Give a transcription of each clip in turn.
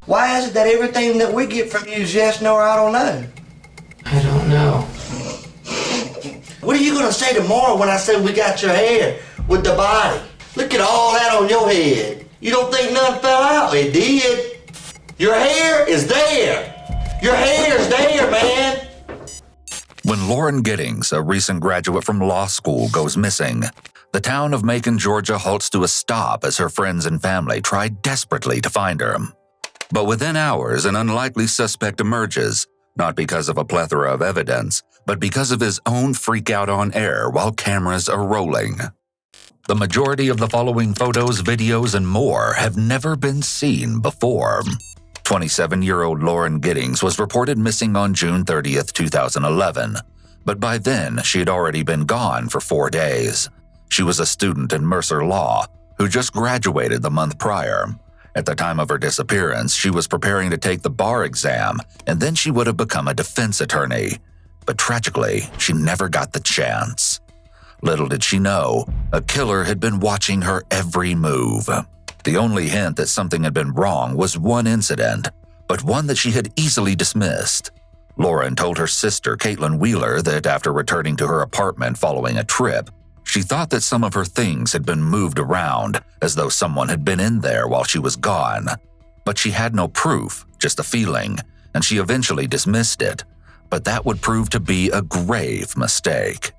Why is it that everything that we get from you is yes, no, or I don't know? I don't know. What are you gonna say tomorrow when I say we got your hair with the body? Look at all that on your head. You don't think nothing fell out? It did. Your hair is there. Your hair is there, man. When Lauren Giddings, a recent graduate from law school, goes missing, the town of Macon, Georgia halts to a stop as her friends and family try desperately to find her. But within hours, an unlikely suspect emerges, not because of a plethora of evidence, but because of his own freak out on air while cameras are rolling. The majority of the following photos, videos, and more have never been seen before. 27-year-old Lauren Giddings was reported missing on June 30th, 2011, but by then she had already been gone for 4 days. She was a student in Mercer Law who just graduated the month prior. At the time of her disappearance, she was preparing to take the bar exam, and then she would have become a defense attorney. But tragically, she never got the chance. Little did she know, a killer had been watching her every move. The only hint that something had been wrong was one incident, but one that she had easily dismissed. Lauren told her sister, Caitlin Wheeler, that after returning to her apartment following a trip, she thought that some of her things had been moved around, as though someone had been in there while she was gone. But she had no proof, just a feeling, and she eventually dismissed it. But that would prove to be a grave mistake.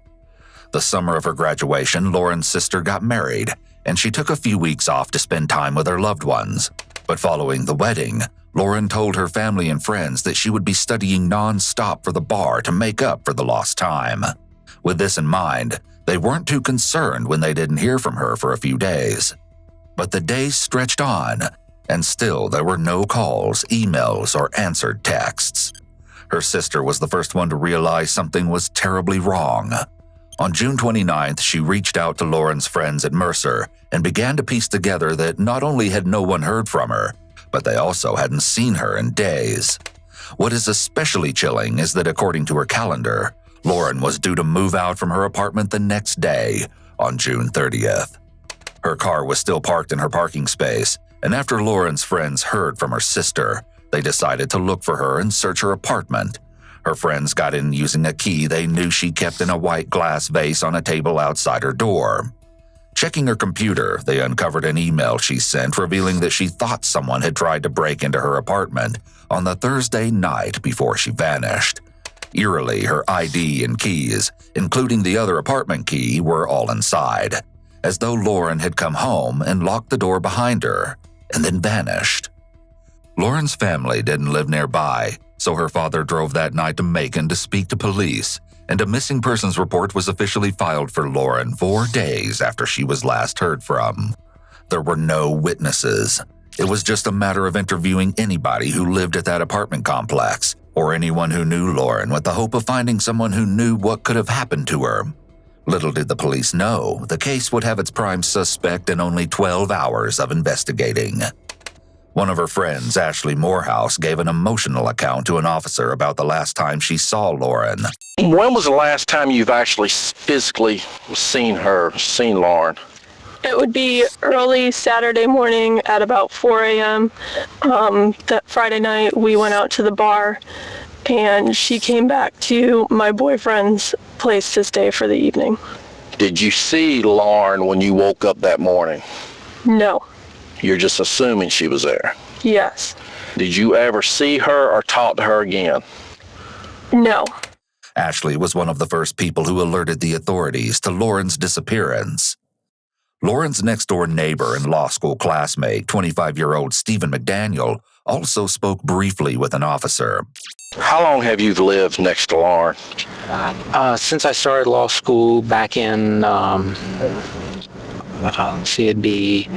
The summer of her graduation, Lauren's sister got married, and she took a few weeks off to spend time with her loved ones. But following the wedding, Lauren told her family and friends that she would be studying non-stop for the bar to make up for the lost time. With this in mind, they weren't too concerned when they didn't hear from her for a few days. But the days stretched on, and still there were no calls, emails, or answered texts. Her sister was the first one to realize something was terribly wrong. On June 29th, she reached out to Lauren's friends at Mercer and began to piece together that not only had no one heard from her, but they also hadn't seen her in days. What is especially chilling is that according to her calendar, Lauren was due to move out from her apartment the next day, on June 30th. Her car was still parked in her parking space, and after Lauren's friends heard from her sister, they decided to look for her and search her apartment. Her friends got in using a key they knew she kept in a white glass vase on a table outside her door. Checking her computer, they uncovered an email she sent revealing that she thought someone had tried to break into her apartment on the Thursday night before she vanished. Eerily, her ID and keys, including the other apartment key, were all inside, as though Lauren had come home and locked the door behind her, and then vanished. Lauren's family didn't live nearby, so her father drove that night to Macon to speak to police, and a missing persons report was officially filed for Lauren 4 days after she was last heard from. There were no witnesses. It was just a matter of interviewing anybody who lived at that apartment complex, or anyone who knew Lauren, with the hope of finding someone who knew what could have happened to her. Little did the police know, the case would have its prime suspect in only 12 hours of investigating. One of her friends, Ashley Morehouse, gave an emotional account to an officer about the last time she saw Lauren. When was the last time you've actually physically seen Lauren? It would be early Saturday morning at about 4 a.m. That Friday night, we went out to the bar, and she came back to my boyfriend's place to stay for the evening. Did you see Lauren when you woke up that morning? No. You're just assuming she was there? Yes. Did you ever see her or talk to her again? No. Ashley was one of the first people who alerted the authorities to Lauren's disappearance. Lauren's next-door neighbor and law school classmate, 25-year-old Stephen McDaniel, also spoke briefly with an officer. How long have you lived next to Lauren? Since I started law school back in, it'd be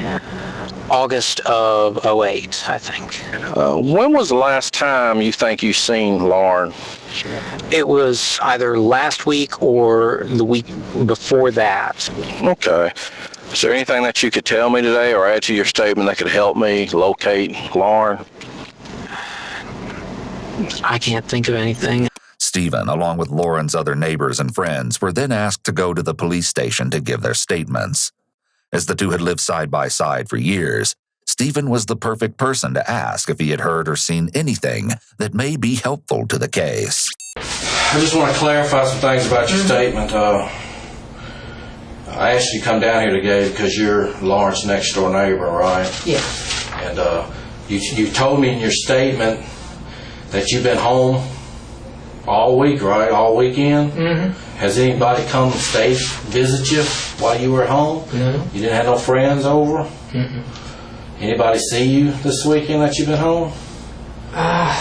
August of '08, I think. When was the last time you think you seen Lauren? It was either last week or the week before that. Okay. Is there anything that you could tell me today or add to your statement that could help me locate Lauren? I can't think of anything. Stephen, along with Lauren's other neighbors and friends, were then asked to go to the police station to give their statements. As the two had lived side by side for years, Stephen was the perfect person to ask if he had heard or seen anything that may be helpful to the case. I just want to clarify some things about your statement. I asked you to come down here today because you're Lawrence's next door neighbor, right? Yeah. And you told me in your statement that you've been home all week, right? All weekend? Mm-hmm. Has anybody come stay visit you while you were at home? No. You didn't have no friends over? Mm-mm. Anybody see you this weekend that you've been home? I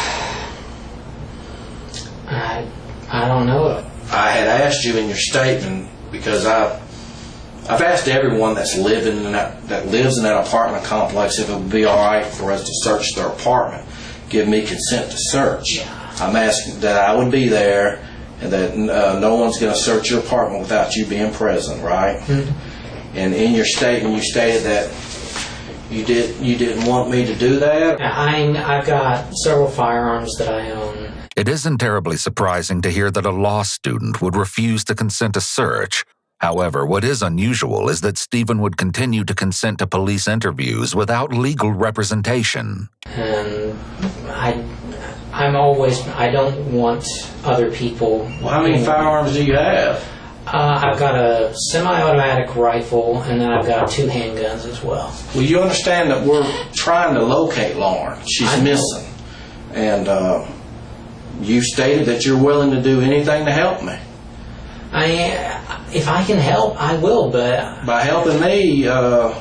don't know. I had asked you in your statement because I've asked everyone that lives in that apartment complex if it would be all right for us to search their apartment, give me consent to search. Yeah. I'm asking that I would be there and that no one's going to search your apartment without you being present, right? Mm-hmm. And in your statement, you stated that you didn't want me to do that. I've got several firearms that I own. It isn't terribly surprising to hear that a law student would refuse to consent to search. However, what is unusual is that Stephen would continue to consent to police interviews without legal representation. And I don't want other people... Well, how many firearms do you have? I've got a semi-automatic rifle, and then I've got 2 handguns as well. Well, you understand that we're trying to locate Lauren. She's missing. And you stated that you're willing to do anything to help me. If I can help, I will, but... By helping me, I've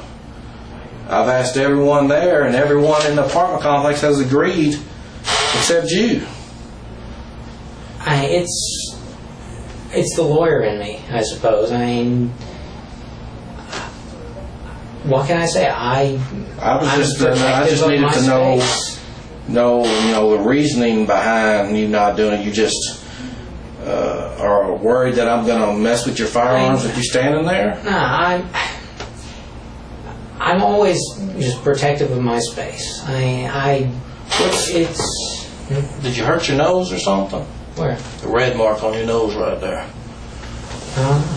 asked everyone there, and everyone in the apartment complex has agreed, except you. It's the lawyer in me, I suppose. What can I say? I just needed to know the reasoning behind you not doing it. You just are worried that I'm going to mess with your firearms if you're standing there? Nah, I'm always just protective of my space. Did you hurt your nose or something? Where? The red mark on your nose right there.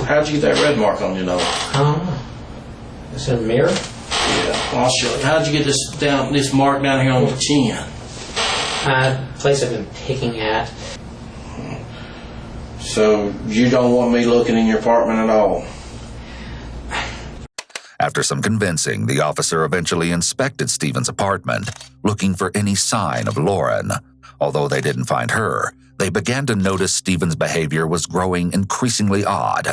How'd you get that red mark on your nose? I don't know. Is it a mirror? Yeah, well, I'll show you. How'd you get this mark down here on the chin? Place I've been picking at. So you don't want me looking in your apartment at all? After some convincing, the officer eventually inspected Stephen's apartment, looking for any sign of Lauren. Although they didn't find her, they began to notice Stephen's behavior was growing increasingly odd.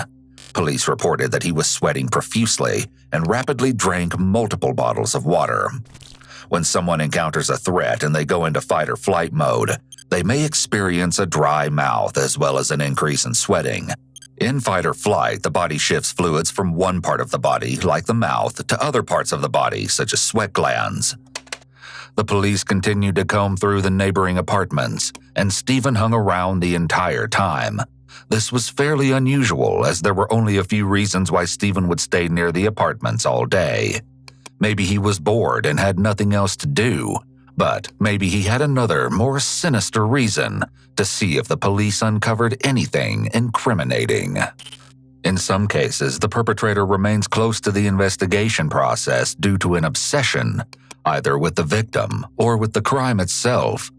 Police reported that he was sweating profusely and rapidly drank multiple bottles of water. When someone encounters a threat and they go into fight or flight mode, they may experience a dry mouth as well as an increase in sweating. In fight or flight, the body shifts fluids from one part of the body, like the mouth, to other parts of the body, such as sweat glands. The police continued to comb through the neighboring apartments, and Stephen hung around the entire time. This was fairly unusual, as there were only a few reasons why Stephen would stay near the apartments all day. Maybe he was bored and had nothing else to do, but maybe he had another, more sinister reason to see if the police uncovered anything incriminating. In some cases, the perpetrator remains close to the investigation process due to an obsession, either with the victim or with the crime itself.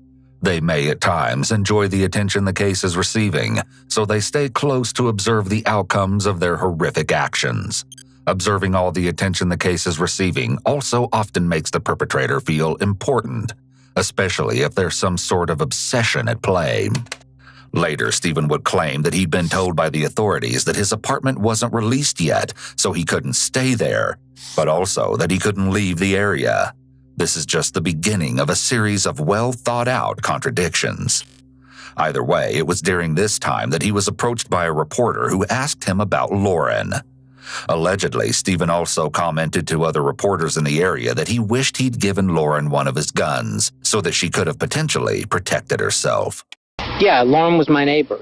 They may at times enjoy the attention the case is receiving, so they stay close to observe the outcomes of their horrific actions. Observing all the attention the case is receiving also often makes the perpetrator feel important, especially if there's some sort of obsession at play. Later, Stephen would claim that he'd been told by the authorities that his apartment wasn't released yet, so he couldn't stay there, but also that he couldn't leave the area. This is just the beginning of a series of well-thought-out contradictions. Either way, it was during this time that he was approached by a reporter who asked him about Lauren. Allegedly, Stephen also commented to other reporters in the area that he wished he'd given Lauren one of his guns so that she could have potentially protected herself. Yeah, Lauren was my neighbor.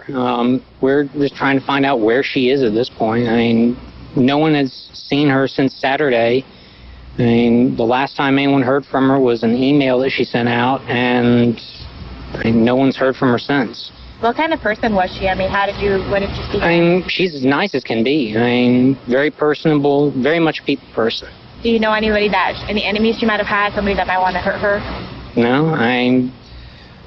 We're just trying to find out where she is at this point. No one has seen her since Saturday. The last time anyone heard from her was an email that she sent out, and no one's heard from her since. What kind of person was she? What did you see? She's as nice as can be. Very personable, very much a people person. Do you know anybody any enemies she might have had, somebody that might want to hurt her? No,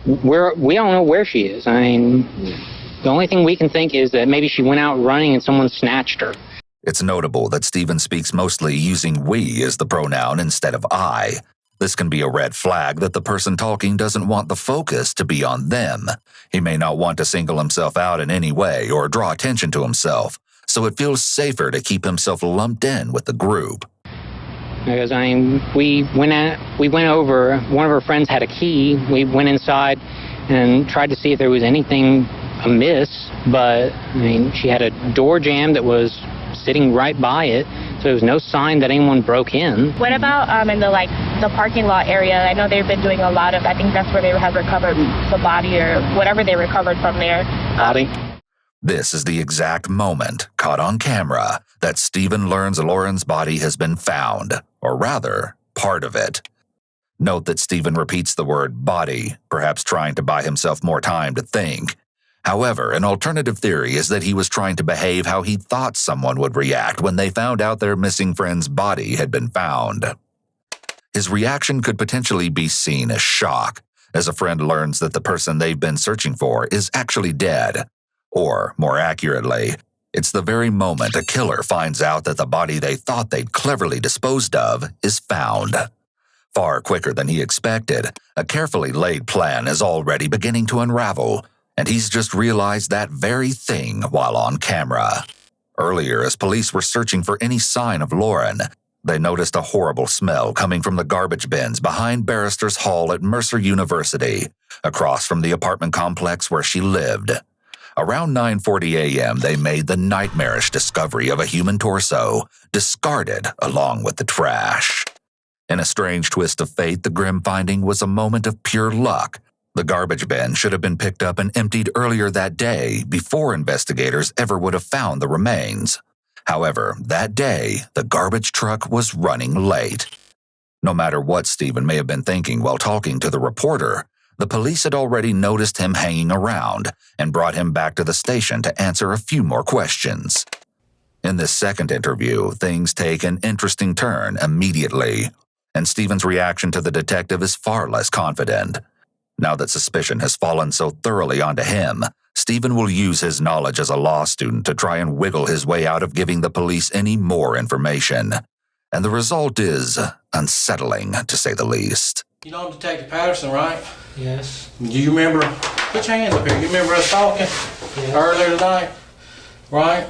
we don't know where she is. The only thing we can think is that maybe she went out running and someone snatched her. It's notable that Stephen speaks mostly using we as the pronoun instead of I. This can be a red flag that the person talking doesn't want the focus to be on them. He may not want to single himself out in any way or draw attention to himself, so it feels safer to keep himself lumped in with the group. Because we went over. One of her friends had a key. We went inside and tried to see if there was anything amiss, but she had a door jamb that was sitting right by it, so there was no sign that anyone broke in. What about in the parking lot area? I know they've been doing a lot of. I think that's where they have recovered the body or whatever they recovered from there. Body. This is the exact moment, caught on camera, that Stephen learns Lauren's body has been found, or rather, part of it. Note that Stephen repeats the word body, perhaps trying to buy himself more time to think. However, an alternative theory is that he was trying to behave how he thought someone would react when they found out their missing friend's body had been found. His reaction could potentially be seen as shock, as a friend learns that the person they've been searching for is actually dead. Or, more accurately, it's the very moment a killer finds out that the body they thought they'd cleverly disposed of is found. Far quicker than he expected, a carefully laid plan is already beginning to unravel, and he's just realized that very thing while on camera. Earlier, as police were searching for any sign of Lauren, they noticed a horrible smell coming from the garbage bins behind Barrister's Hall at Mercer University, across from the apartment complex where she lived. Around 9:40 a.m., they made the nightmarish discovery of a human torso, discarded along with the trash. In a strange twist of fate, the grim finding was a moment of pure luck. The garbage bin should have been picked up and emptied earlier that day, before investigators ever would have found the remains. However, that day, the garbage truck was running late. No matter what Stephen may have been thinking while talking to the reporter, the police had already noticed him hanging around and brought him back to the station to answer a few more questions. In this second interview, things take an interesting turn immediately, and Stephen's reaction to the detective is far less confident. Now that suspicion has fallen so thoroughly onto him, Stephen will use his knowledge as a law student to try and wiggle his way out of giving the police any more information. And the result is unsettling, to say the least. You know Detective Patterson, right? Yes. Do you remember, put your hands up here, you remember us talking earlier tonight, right?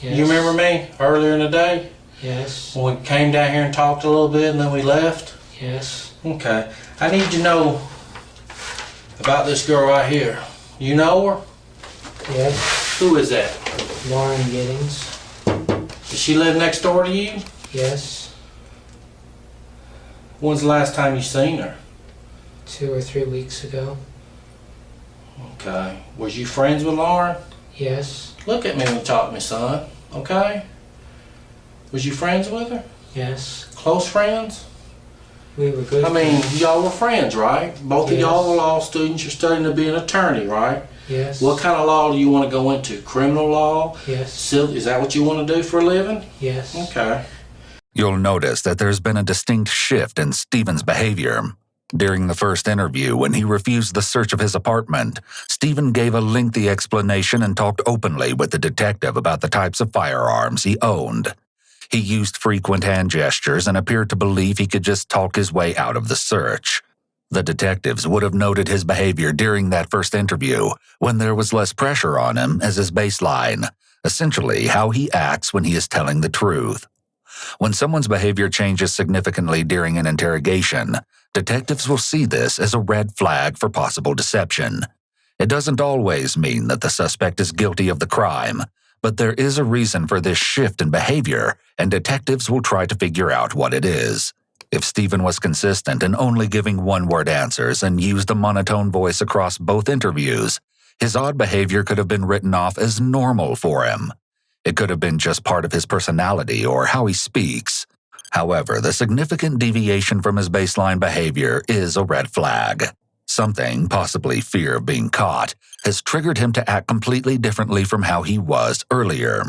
Yes. You remember me earlier in the day? Yes. When we came down here and talked a little bit and then we left? Yes. Okay. I need to know about this girl right here. You know her? Yes. Who is that? Lauren Giddings. Does she live next door to you? Yes. When's the last time you seen her? 2 or 3 weeks ago. Okay. Was you friends with Lauren? Yes. Look at me when you talk to me, son. Okay? Was you friends with her? Yes. Close friends? We were good. I mean, y'all were friends, right? Both of Yes. y'all were law students. You're studying to be an attorney, right? Yes. What kind of law do you want to go into? Criminal law? Yes. Is that what you want to do for a living? Yes. Okay. You'll notice that there's been a distinct shift in Stephen's behavior. During the first interview, when he refused the search of his apartment, Stephen gave a lengthy explanation and talked openly with the detective about the types of firearms he owned. He used frequent hand gestures and appeared to believe he could just talk his way out of the search. The detectives would have noted his behavior during that first interview, when there was less pressure on him as his baseline, essentially how he acts when he is telling the truth. When someone's behavior changes significantly during an interrogation, detectives will see this as a red flag for possible deception. It doesn't always mean that the suspect is guilty of the crime, but there is a reason for this shift in behavior, and detectives will try to figure out what it is. If Stephen was consistent in only giving one-word answers and used a monotone voice across both interviews, his odd behavior could have been written off as normal for him. It could have been just part of his personality or how he speaks. However, the significant deviation from his baseline behavior is a red flag. Something, possibly fear of being caught, has triggered him to act completely differently from how he was earlier.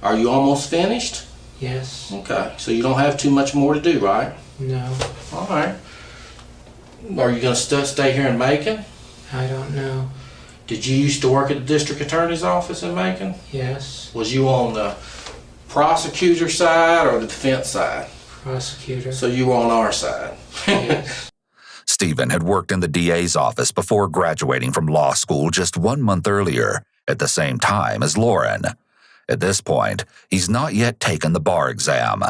Are you almost finished? Yes. Okay, so you don't have too much more to do, right? No. All right. Are you going to stay here in Macon? I don't know. Did you used to work at the district attorney's office in Macon? Yes. Was you on the prosecutor side or the defense side? Prosecutor. So you were on our side. Yes. Stephen had worked in the DA's office before graduating from law school just 1 month earlier, at the same time as Lauren. At this point, he's not yet taken the bar exam.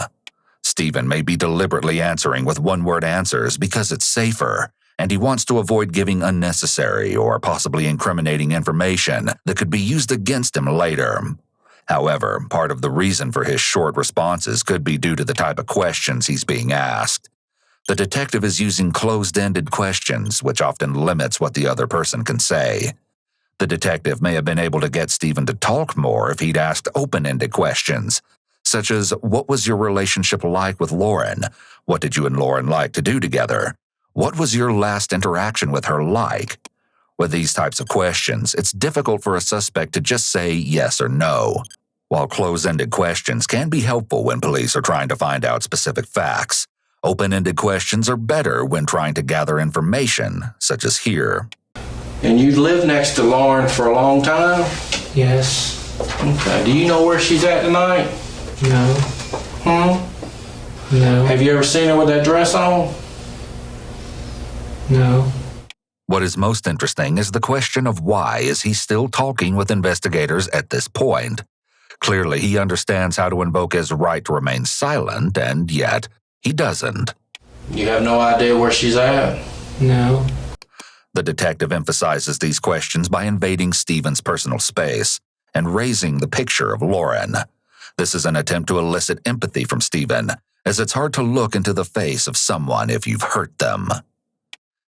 Stephen may be deliberately answering with one-word answers because it's safer, and he wants to avoid giving unnecessary or possibly incriminating information that could be used against him later. However, part of the reason for his short responses could be due to the type of questions he's being asked. The detective is using closed-ended questions, which often limits what the other person can say. The detective may have been able to get Stephen to talk more if he'd asked open-ended questions, such as, what was your relationship like with Lauren? What did you and Lauren like to do together? What was your last interaction with her like? With these types of questions, it's difficult for a suspect to just say yes or no. While closed-ended questions can be helpful when police are trying to find out specific facts, open-ended questions are better when trying to gather information, such as here. And you lived next to Lauren for a long time? Yes. Okay. Do you know where she's at tonight? No. No. Have you ever seen her with that dress on? No. What is most interesting is the question of why is he still talking with investigators at this point. Clearly, he understands how to invoke his right to remain silent, and yet, he doesn't. You have no idea where she's at? No. The detective emphasizes these questions by invading Stephen's personal space and raising the picture of Lauren. This is an attempt to elicit empathy from Stephen, as it's hard to look into the face of someone if you've hurt them.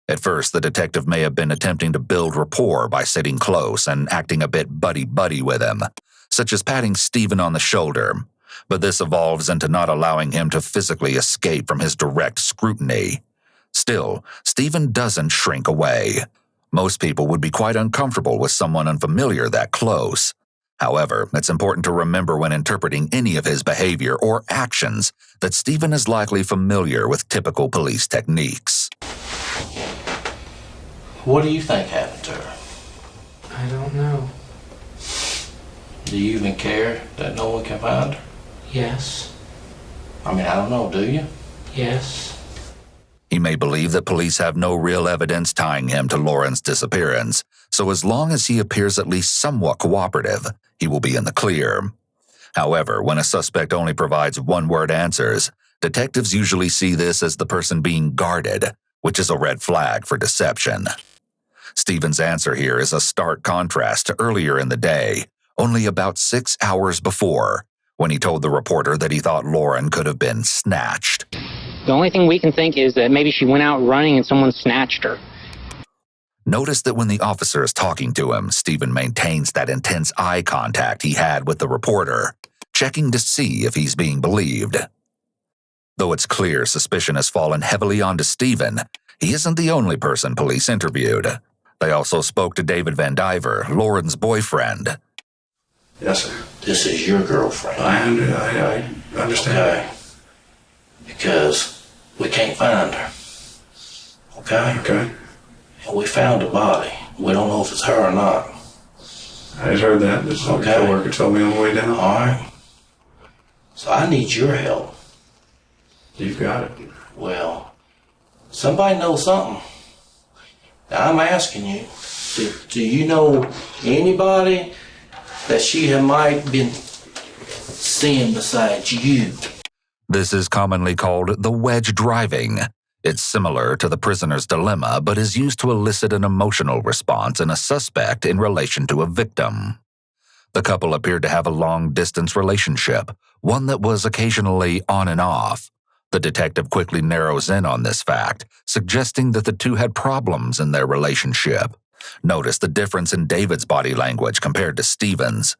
At first, the detective may have been attempting to build rapport by sitting close and acting a bit buddy-buddy with him, such as patting Stephen on the shoulder, but this evolves into not allowing him to physically escape from his direct scrutiny. Still, Stephen doesn't shrink away. Most people would be quite uncomfortable with someone unfamiliar that close. However, it's important to remember when interpreting any of his behavior or actions that Stephen is likely familiar with typical police techniques. What do you think happened to her? I don't know. Do you even care that no one can find her? Yes. I mean, I don't know, do you? Yes. He may believe that police have no real evidence tying him to Lauren's disappearance, so as long as he appears at least somewhat cooperative, he will be in the clear. However, when a suspect only provides one-word answers, detectives usually see this as the person being guarded, which is a red flag for deception. Stephen's answer here is a stark contrast to earlier in the day, only about 6 hours before, when he told the reporter that he thought Lauren could have been snatched. The only thing we can think is that maybe she went out running and someone snatched her. Notice that when the officer is talking to him, Stephen maintains that intense eye contact he had with the reporter, checking to see if he's being believed. Though it's clear suspicion has fallen heavily onto Stephen, he isn't the only person police interviewed. They also spoke to David Van Diver, Lauren's boyfriend. Yes, sir. This is your girlfriend. I understand. Okay. Because we can't find her. Okay? Okay. And we found a body. We don't know if it's her or not. I just heard that. This Okay. coworker told me on the way down. All right. So I need your help. You've got it. Well, somebody knows something. Now I'm asking you, do you know anybody that she might been seeing besides you? This is commonly called the wedge driving. It's similar to the prisoner's dilemma, but is used to elicit an emotional response in a suspect in relation to a victim. The couple appeared to have a long-distance relationship, one that was occasionally on and off. The detective quickly narrows in on this fact, suggesting that the two had problems in their relationship. Notice the difference in David's body language compared to Stephen's.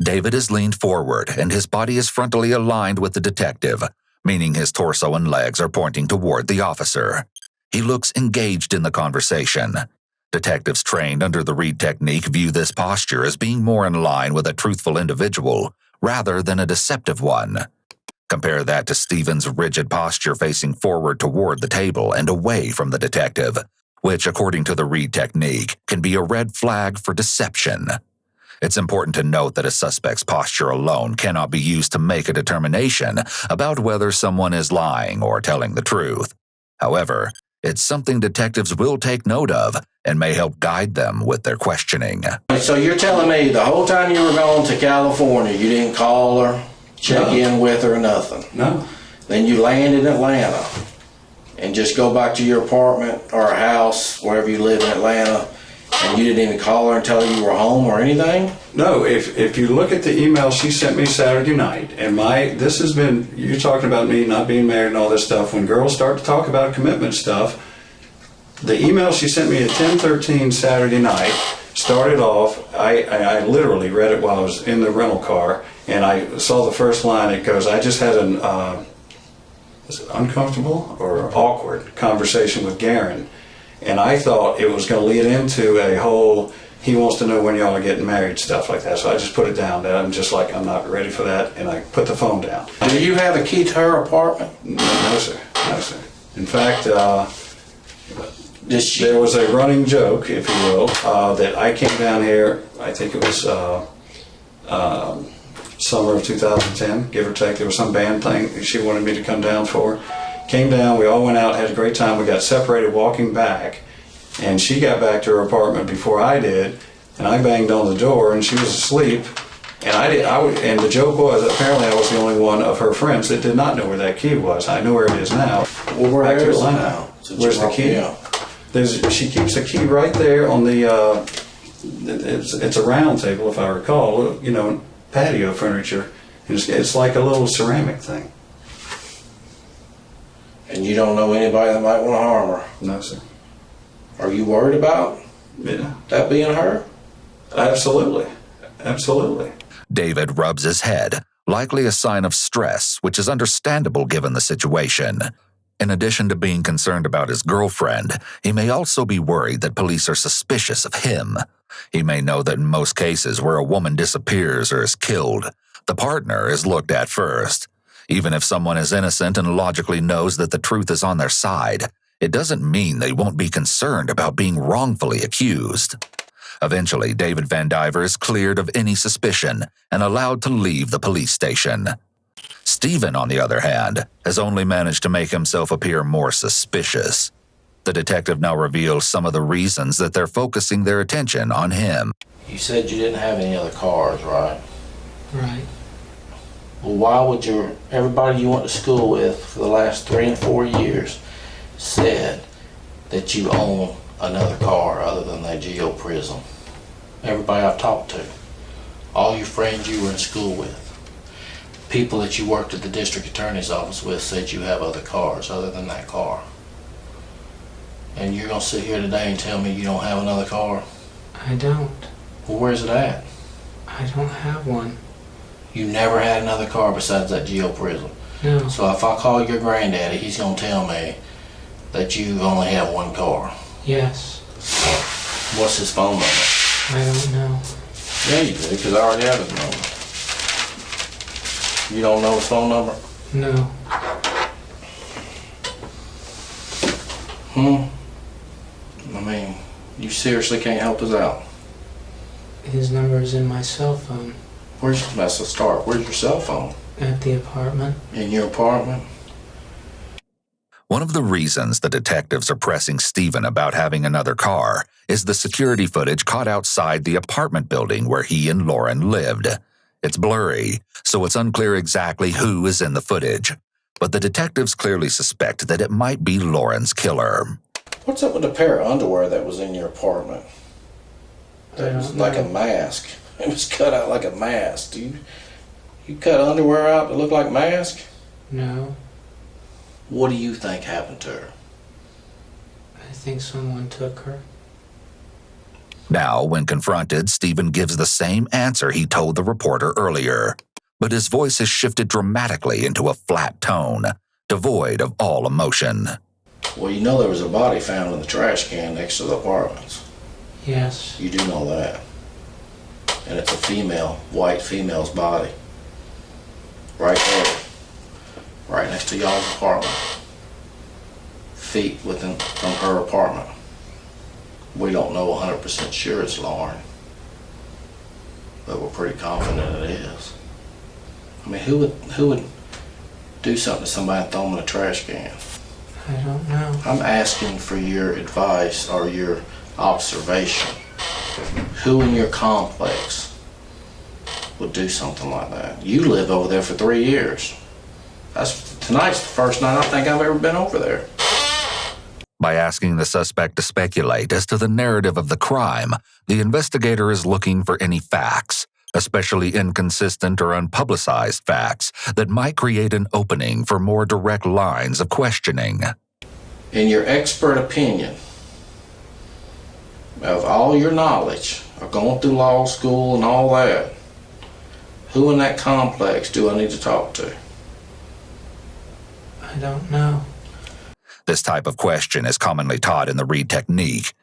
David is leaned forward, and his body is frontally aligned with the detective, meaning his torso and legs are pointing toward the officer. He looks engaged in the conversation. Detectives trained under the Reed technique view this posture as being more in line with a truthful individual, rather than a deceptive one. Compare that to Stephen's rigid posture facing forward toward the table and away from the detective, which, according to the Reed technique, can be a red flag for deception. It's important to note that a suspect's posture alone cannot be used to make a determination about whether someone is lying or telling the truth. However, it's something detectives will take note of and may help guide them with their questioning. So you're telling me the whole time you were going to California, you didn't call her, check in with her, nothing? No. Then you land in Atlanta and just go back to your apartment or house, wherever you live in Atlanta, and you didn't even call her and tell her you were home or anything? No, if you look at the email she sent me Saturday night, and this has been, you're talking about me not being married and all this stuff, when girls start to talk about commitment stuff, the email she sent me at 10:13 Saturday night started off, I literally read it while I was in the rental car, and I saw the first line. It goes, I just had an uncomfortable or awkward conversation with Garen, and I thought it was going to lead into a whole, he wants to know when y'all are getting married, stuff like that. So I just put it down. I'm just like, I'm not ready for that, and I put the phone down. Do you have a key to her apartment? No, sir. No, sir. In fact, there was a running joke, if you will, that I came down here, I think it was summer of 2010, give or take. There was some band thing she wanted me to come down for. Came down, we all went out, had a great time. We got separated walking back, and she got back to her apartment before I did, and I banged on the door, and she was asleep. And and the joke was, apparently I was the only one of her friends that did not know where that key was. I know where it is now. Well, where back to is it Atlanta. now? Where's the key? She keeps the key right there on the, it's a round table, if I recall, patio furniture. It's like a little ceramic thing. And you don't know anybody that might want to harm her? No, sir. Are you worried about that being her? Absolutely. Absolutely. David rubs his head, likely a sign of stress, which is understandable given the situation. In addition to being concerned about his girlfriend, he may also be worried that police are suspicious of him. He may know that in most cases where a woman disappears or is killed, the partner is looked at first. Even if someone is innocent and logically knows that the truth is on their side, it doesn't mean they won't be concerned about being wrongfully accused. Eventually, David Van Diver is cleared of any suspicion and allowed to leave the police station. Stephen, on the other hand, has only managed to make himself appear more suspicious. The detective now reveals some of the reasons that they're focusing their attention on him. You said you didn't have any other cars, right? Right. Well, why would everybody you went to school with for the last 3 and 4 years said that you own another car other than that Geo Prism? Everybody I've talked to, all your friends you were in school with, people that you worked at the district attorney's office with said you have other cars other than that car. And you're going to sit here today and tell me you don't have another car? I don't. Well, where's it at? I don't have one. You never had another car besides that Geo Prism? No. So if I call your granddaddy, he's going to tell me that you only have one car? Yes. What's his phone number? I don't know. Yeah, you do, because I already have his number. You don't know his phone number? No. I mean, you seriously can't help us out? His number is in my cell phone. Let's start. Where's your cell phone? At the apartment. In your apartment? One of the reasons the detectives are pressing Stephen about having another car is the security footage caught outside the apartment building where he and Lauren lived. It's blurry, so it's unclear exactly who is in the footage, but the detectives clearly suspect that it might be Lauren's killer. What's up with the pair of underwear that was in your apartment? That was like a mask. It was cut out like a mask. You cut underwear out to look like a mask? No. What do you think happened to her? I think someone took her. Now, when confronted, Stephen gives the same answer he told the reporter earlier, but his voice has shifted dramatically into a flat tone, devoid of all emotion. Well, you know there was a body found in the trash can next to the apartments. Yes. You do know that. And it's a female, white female's body. Right there. next to y'all's apartment, feet within from her apartment. We don't know 100% sure it's Lauren, but we're pretty confident it is. I mean, who would do something to somebody and throw them in a trash can? I don't know. I'm asking for your advice or your observation. Who in your complex would do something like that? You lived over there for 3 years. Tonight's the first night I think I've ever been over there. By asking the suspect to speculate as to the narrative of the crime, the investigator is looking for any facts, especially inconsistent or unpublicized facts, that might create an opening for more direct lines of questioning. In your expert opinion, of all your knowledge of going through law school and all that, who in that complex do I need to talk to? I don't know. This type of question is commonly taught in the Reed technique.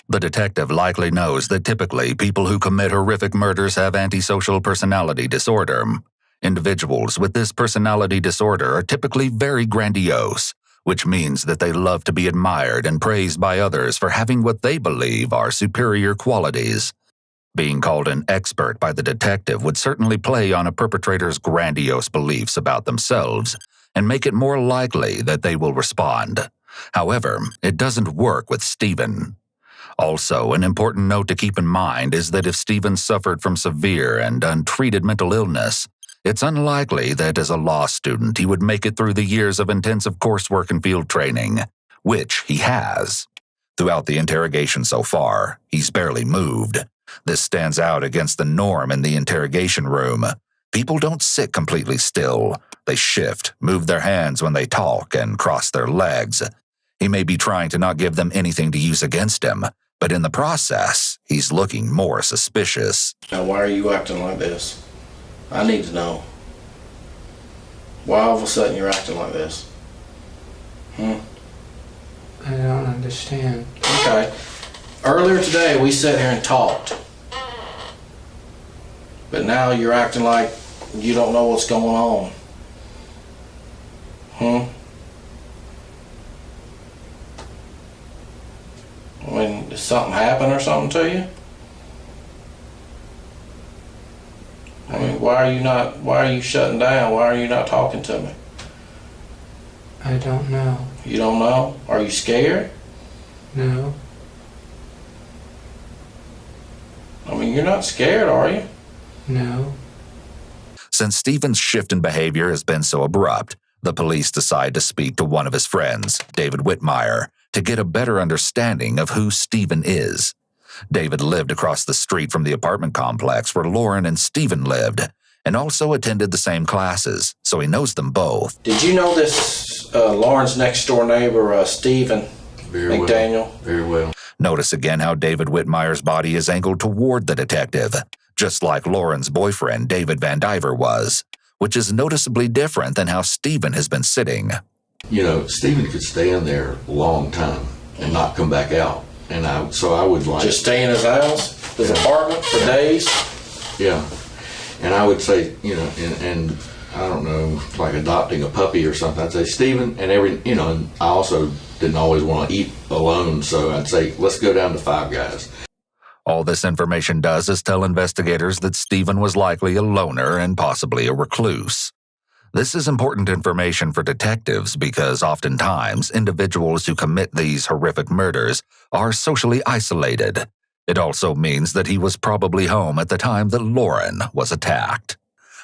The detective likely knows that typically people who commit horrific murders have antisocial personality disorder. Individuals with this personality disorder are typically very grandiose, which means that they love to be admired and praised by others for having what they believe are superior qualities. Being called an expert by the detective would certainly play on a perpetrator's grandiose beliefs about themselves and make it more likely that they will respond. However, it doesn't work with Stephen. Also, an important note to keep in mind is that if Stephen suffered from severe and untreated mental illness, it's unlikely that as a law student he would make it through the years of intensive coursework and field training, which he has. Throughout the interrogation so far, he's barely moved. This stands out against the norm in the interrogation room. People don't sit completely still. They shift, move their hands when they talk, and cross their legs. He may be trying to not give them anything to use against him, but in the process, he's looking more suspicious. Now, why are you acting like this? I need to know. Why all of a sudden you're acting like this? I don't understand. Okay. Earlier today, we sat here and talked. But now you're acting like you don't know what's going on. I mean, did something happen or something to you? I mean, why are you shutting down? Why are you not talking to me? I don't know. You don't know? Are you scared? No. I mean, you're not scared, are you? No. Since Stephen's shift in behavior has been so abrupt, the police decide to speak to one of his friends, David Whitmire, to get a better understanding of who Stephen is. David lived across the street from the apartment complex where Lauren and Stephen lived, and also attended the same classes, so he knows them both. Did you know this Lauren's next door neighbor, Stephen McDaniel? Very well. Notice again how David Whitmire's body is angled toward the detective, just like Lauren's boyfriend, David Van Diver, was, which is noticeably different than how Stephen has been sitting. You know, Stephen could stay in there a long time and not come back out. And I would like... Just stay in his house, his apartment for days? Yeah. And I would say, you know, and I don't know, like adopting a puppy or something, I'd say, Stephen, and I also didn't always want to eat alone, so I'd say, let's go down to 5 guys. All this information does is tell investigators that Stephen was likely a loner and possibly a recluse. This is important information for detectives because oftentimes individuals who commit these horrific murders are socially isolated. It also means that he was probably home at the time that Lauren was attacked.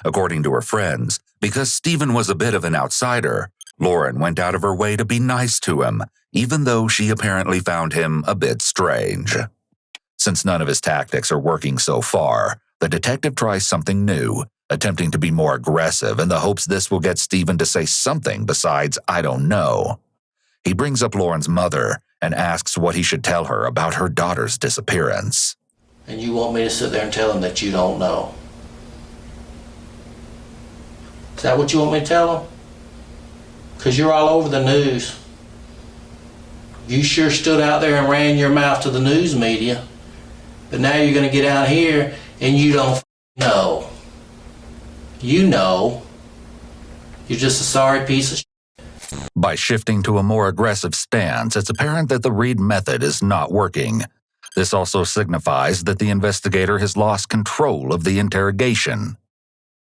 According to her friends, because Stephen was a bit of an outsider, Lauren went out of her way to be nice to him, even though she apparently found him a bit strange. Since none of his tactics are working so far, the detective tries something new, attempting to be more aggressive in the hopes this will get Stephen to say something besides, "I don't know." He brings up Lauren's mother and asks what he should tell her about her daughter's disappearance. And you want me to sit there and tell him that you don't know? Is that what you want me to tell him? Because you're all over the news. You sure stood out there and ran your mouth to the news media. But now you're going to get out here and you don't know. You know. You're just a sorry piece of shit. By shifting to a more aggressive stance, it's apparent that the Reed method is not working. This also signifies that the investigator has lost control of the interrogation.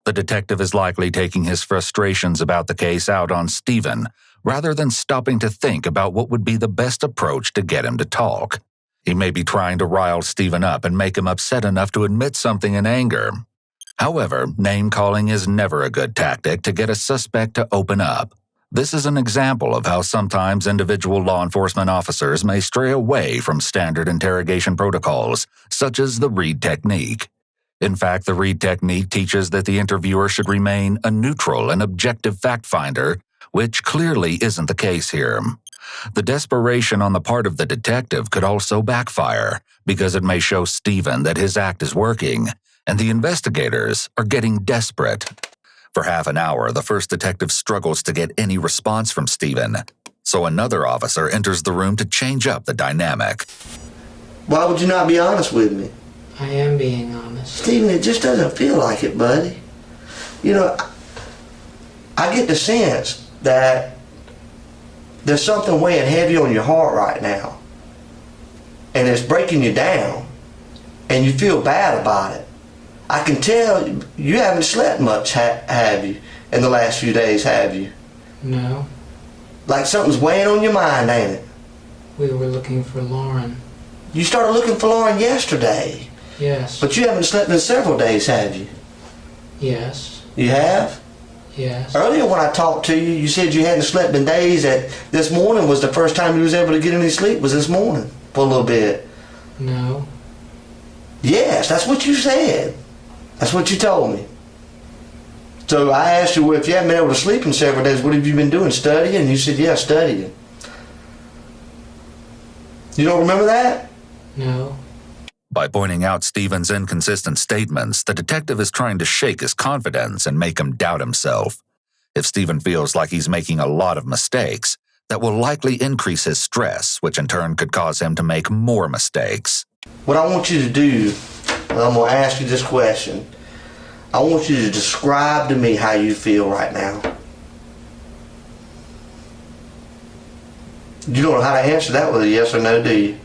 The detective is likely taking his frustrations about the case out on Stephen, rather than stopping to think about what would be the best approach to get him to talk. He may be trying to rile Stephen up and make him upset enough to admit something in anger. However, name-calling is never a good tactic to get a suspect to open up. This is an example of how sometimes individual law enforcement officers may stray away from standard interrogation protocols, such as the Reed technique. In fact, the Reed technique teaches that the interviewer should remain a neutral and objective fact-finder, which clearly isn't the case here. The desperation on the part of the detective could also backfire, because it may show Stephen that his act is working, and the investigators are getting desperate. For half an hour, the first detective struggles to get any response from Stephen, so another officer enters the room to change up the dynamic. Why would you not be honest with me? I am being honest. Stephen, it just doesn't feel like it, buddy. You know, I get the sense that there's something weighing heavy on your heart right now, and it's breaking you down, and you feel bad about it. I can tell you haven't slept much, have you, in the last few days, have you? No. Like something's weighing on your mind, ain't it? We were looking for Lauren. You started looking for Lauren yesterday. Yes. But you haven't slept in several days, have you? Yes. You have? Yes. Earlier when I talked to you, you said you hadn't slept in days, that this morning was the first time you was able to get any sleep, was this morning, for a little bit. No. Yes, that's what you said. That's what you told me. So I asked you, well, if you haven't been able to sleep in several days, what have you been doing, studying? And you said, yeah, studying. You don't remember that? No. By pointing out Stephen's inconsistent statements, the detective is trying to shake his confidence and make him doubt himself. If Stephen feels like he's making a lot of mistakes, that will likely increase his stress, which in turn could cause him to make more mistakes. What I want you to do, and I'm going to ask you this question, I want you to describe to me how you feel right now. You don't know how to answer that with a yes or no, do you?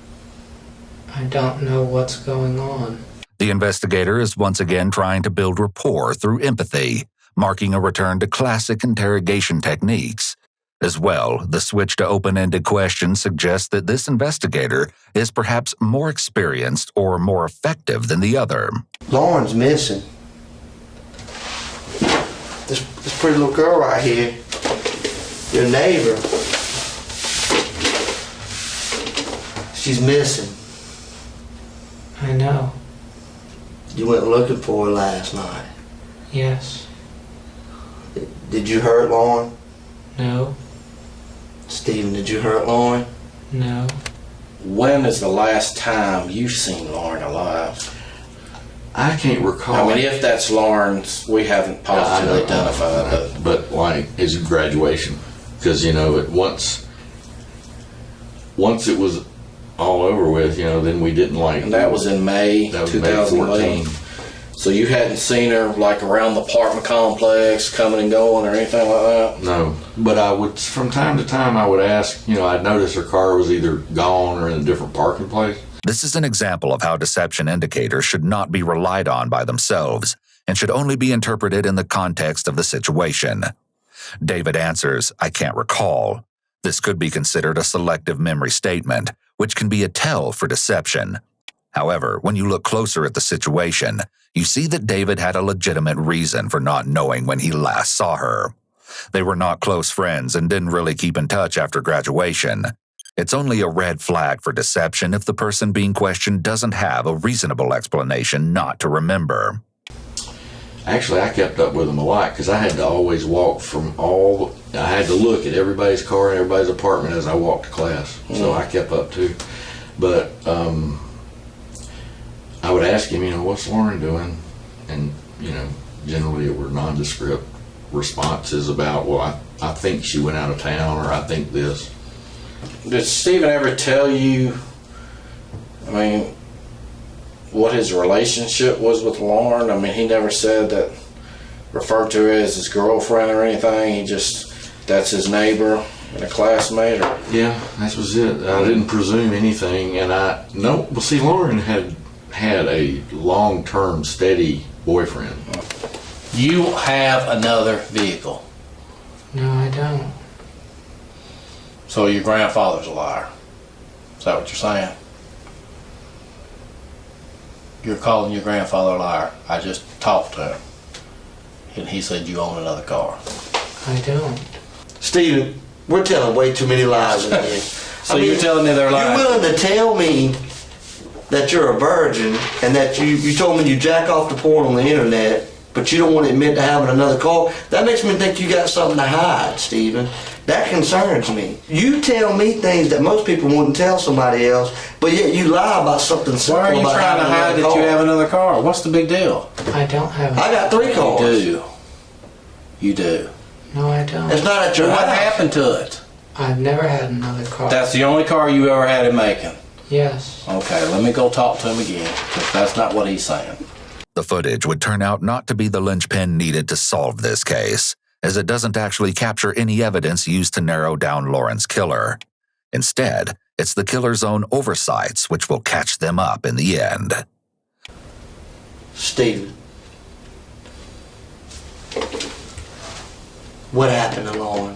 I don't know what's going on. The investigator is once again trying to build rapport through empathy, marking a return to classic interrogation techniques. As well, the switch to open-ended questions suggests that this investigator is perhaps more experienced or more effective than the other. Lauren's missing. This pretty little girl right here, your neighbor, she's missing. I know. You went looking for her last night. Yes. Did you hurt Lauren? No. Stephen, did you hurt Lauren? No. When is the last time you've seen Lauren alive? I can't recall. I mean, if that's Lauren's, we haven't positively identified it. But like his graduation, because once it was all over with, then we didn't like. And that was in May that was 2011. So you hadn't seen her like around the apartment complex, coming and going, or anything like that? No, but I would, from time to time, I would ask. I'd notice her car was either gone or in a different parking place. This is an example of how deception indicators should not be relied on by themselves and should only be interpreted in the context of the situation. David answers, "I can't recall." This could be considered a selective memory statement, which can be a tell for deception. However, when you look closer at the situation, you see that David had a legitimate reason for not knowing when he last saw her. They were not close friends and didn't really keep in touch after graduation. It's only a red flag for deception if the person being questioned doesn't have a reasonable explanation not to remember. Actually, I kept up with them a lot because I had to always walk I had to look at everybody's car and everybody's apartment as I walked to class. So I kept up too. But I would ask him, what's Lauren doing? And, generally it were nondescript responses about, well, I think she went out of town, or I think this. Did Stephen ever tell you, what his relationship was with Lauren? He never said that, referred to her as his girlfriend or anything. He just That's his neighbor and a classmate? Or? Yeah, that was it. I didn't presume anything, and Lauren had a long-term steady boyfriend. You have another vehicle. No, I don't. So your grandfather's a liar. Is that what you're saying? You're calling your grandfather a liar. I just talked to him, and he said you own another car. I don't. Stephen, we're telling way too many lies in here. So you're telling me they're lying? You're willing to tell me that you're a virgin and that you told me you jack off the porn on the internet, but you don't want to admit to having another car? That makes me think you got something to hide, Stephen. That concerns me. You tell me things that most people wouldn't tell somebody else, but yet you lie about something simple. Why are you trying to hide that you have another car? What's the big deal? I don't have. I got 3 cars. You do. No, I don't. It's not at your house. What happened to it? I've never had another car. That's the only car you ever had in Macon? Yes. Okay, let me go talk to him again, because that's not what he's saying. The footage would turn out not to be the linchpin needed to solve this case, as it doesn't actually capture any evidence used to narrow down Lauren's killer. Instead, it's the killer's own oversights which will catch them up in the end. Stephen, what happened to Lauren?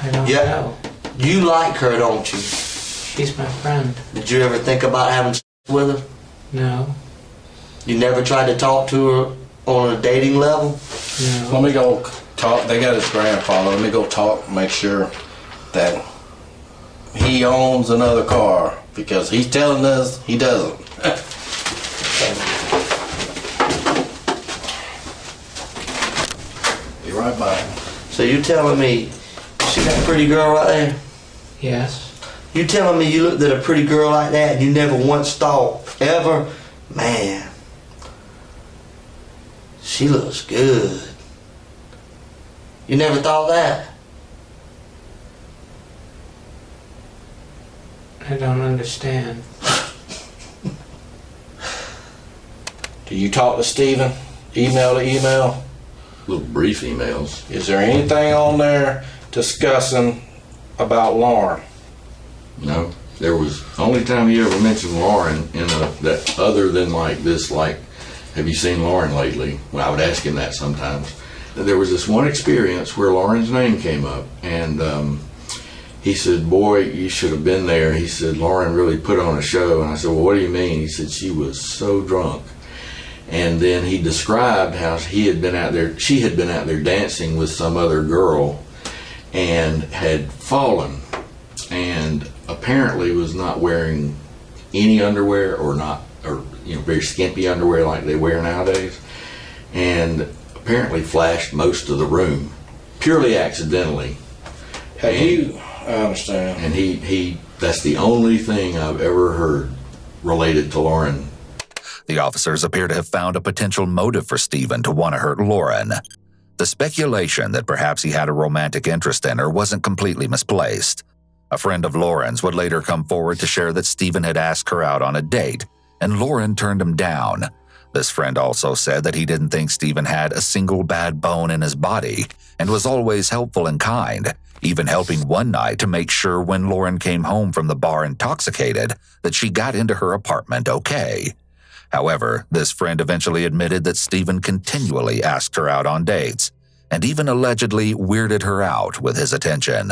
I don't know. You like her, don't you? She's my friend. Did you ever think about having sex with her? No. You never tried to talk to her on a dating level? No. Let me go talk. They got his grandfather. Let me go talk, make sure that he owns another car, because he's telling us he doesn't. Be right back. So you telling me, see that pretty girl right there? Yes. You telling me you looked at a pretty girl like that and you never once thought, ever, man, she looks good. You never thought that? I don't understand. Do you talk to Stephen? Email to email? Little brief emails. Is there anything on there discussing about Lauren? No. There was only time he ever mentioned Lauren that other than like this, like, have you seen Lauren lately? Well, I would ask him that sometimes. There was this one experience where Lauren's name came up, and he said, boy, you should have been there. He said, Lauren really put on a show. And I said, well, what do you mean? He said, she was so drunk. And then he described how she had been out there dancing with some other girl and had fallen, and apparently was not wearing any underwear, or very skimpy underwear like they wear nowadays, and apparently flashed most of the room purely accidentally. I understand. And he that's the only thing I've ever heard related to Lauren. The officers appear to have found a potential motive for Stephen to want to hurt Lauren. The speculation that perhaps he had a romantic interest in her wasn't completely misplaced. A friend of Lauren's would later come forward to share that Stephen had asked her out on a date, and Lauren turned him down. This friend also said that he didn't think Stephen had a single bad bone in his body, and was always helpful and kind, even helping one night to make sure when Lauren came home from the bar intoxicated that she got into her apartment okay. However, this friend eventually admitted that Stephen continually asked her out on dates, and even allegedly weirded her out with his attention.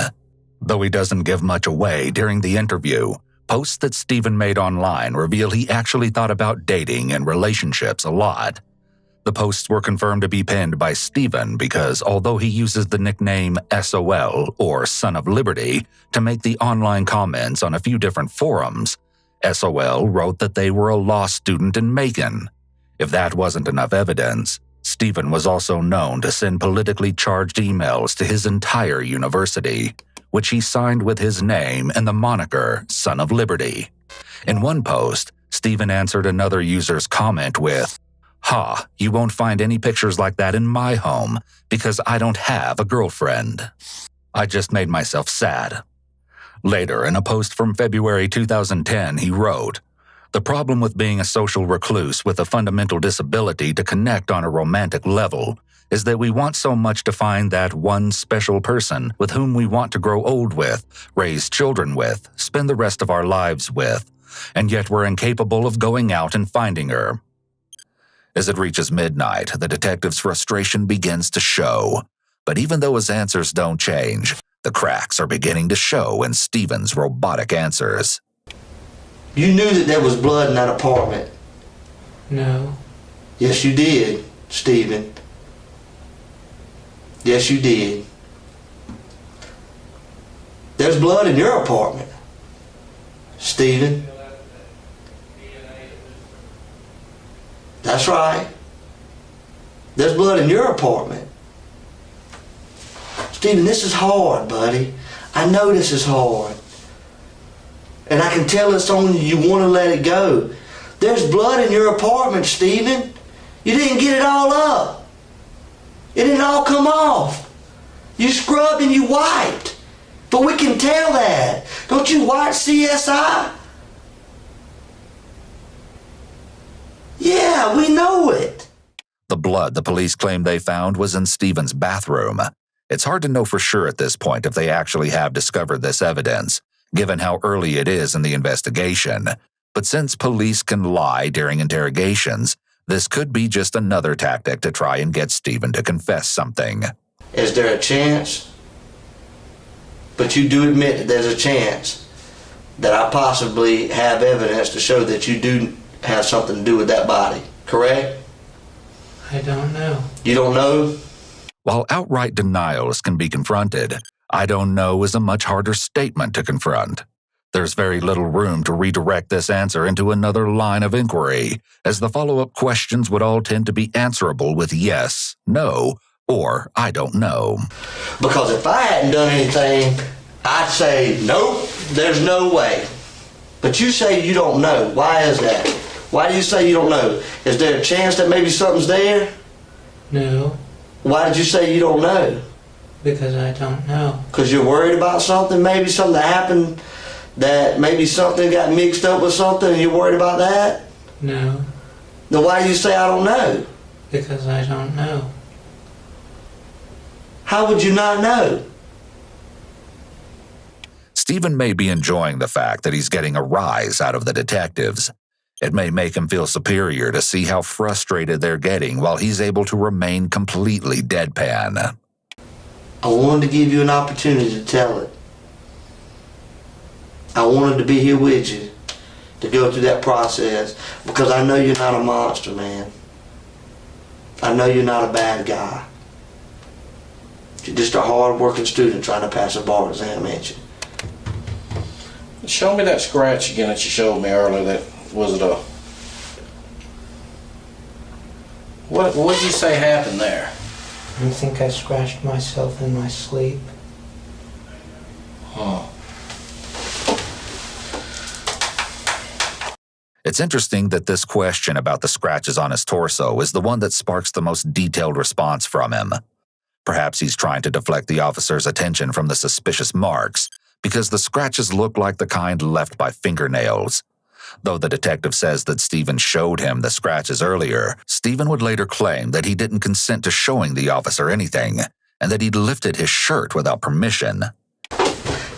Though he doesn't give much away during the interview, posts that Stephen made online reveal he actually thought about dating and relationships a lot. The posts were confirmed to be penned by Stephen because although he uses the nickname SOL, or Son of Liberty, to make the online comments on a few different forums, SOL wrote that they were a law student in Macon. If that wasn't enough evidence, Stephen was also known to send politically charged emails to his entire university, which he signed with his name and the moniker Son of Liberty. In one post, Stephen answered another user's comment with, "Ha, you won't find any pictures like that in my home because I don't have a girlfriend. I just made myself sad." Later, in a post from February 2010, he wrote, "The problem with being a social recluse with a fundamental disability to connect on a romantic level is that we want so much to find that one special person with whom we want to grow old with, raise children with, spend the rest of our lives with, and yet we're incapable of going out and finding her. As it reaches midnight, the detective's frustration begins to show. But even though his answers don't change, the cracks are beginning to show in Stephen's robotic answers. You knew that there was blood in that apartment. No. Yes, you did, Stephen. Yes, you did. There's blood in your apartment, Stephen. That's right. There's blood in your apartment. Stephen, this is hard, buddy. I know this is hard. And I can tell it's on you. You want to let it go. There's blood in your apartment, Stephen. You didn't get it all up. It didn't all come off. You scrubbed and you wiped. But we can tell that. Don't you watch CSI? Yeah, we know it. The blood the police claim they found was in Stephen's bathroom. It's hard to know for sure at this point if they actually have discovered this evidence, given how early it is in the investigation. But since police can lie during interrogations, this could be just another tactic to try and get Stephen to confess something. Is there a chance? But you do admit that there's a chance that I possibly have evidence to show that you do have something to do with that body, correct? I don't know. You don't know? While outright denials can be confronted, I don't know is a much harder statement to confront. There's very little room to redirect this answer into another line of inquiry, as the follow-up questions would all tend to be answerable with yes, no, or I don't know. Because if I hadn't done anything, I'd say, nope, there's no way. But you say you don't know. Why is that? Why do you say you don't know? Is there a chance that maybe something's there? No. Why did you say you don't know? Because I don't know. Because you're worried about something? Maybe something that happened, that maybe something got mixed up with something and you're worried about that? No. Then why do you say I don't know? Because I don't know. How would you not know? Stephen may be enjoying the fact that he's getting a rise out of the detectives. It may make him feel superior to see how frustrated they're getting while he's able to remain completely deadpan. I wanted to give you an opportunity to tell it. I wanted to be here with you to go through that process because I know you're not a monster, man. I know you're not a bad guy. You're just a hard-working student trying to pass a bar exam, ain't you? Show me that scratch again that you showed me earlier. That was it a... What did you say happened there? I think I scratched myself in my sleep. Huh. It's interesting that this question about the scratches on his torso is the one that sparks the most detailed response from him. Perhaps he's trying to deflect the officer's attention from the suspicious marks, because the scratches look like the kind left by fingernails. Though the detective says that Stephen showed him the scratches earlier, Stephen would later claim that he didn't consent to showing the officer anything, and that he'd lifted his shirt without permission.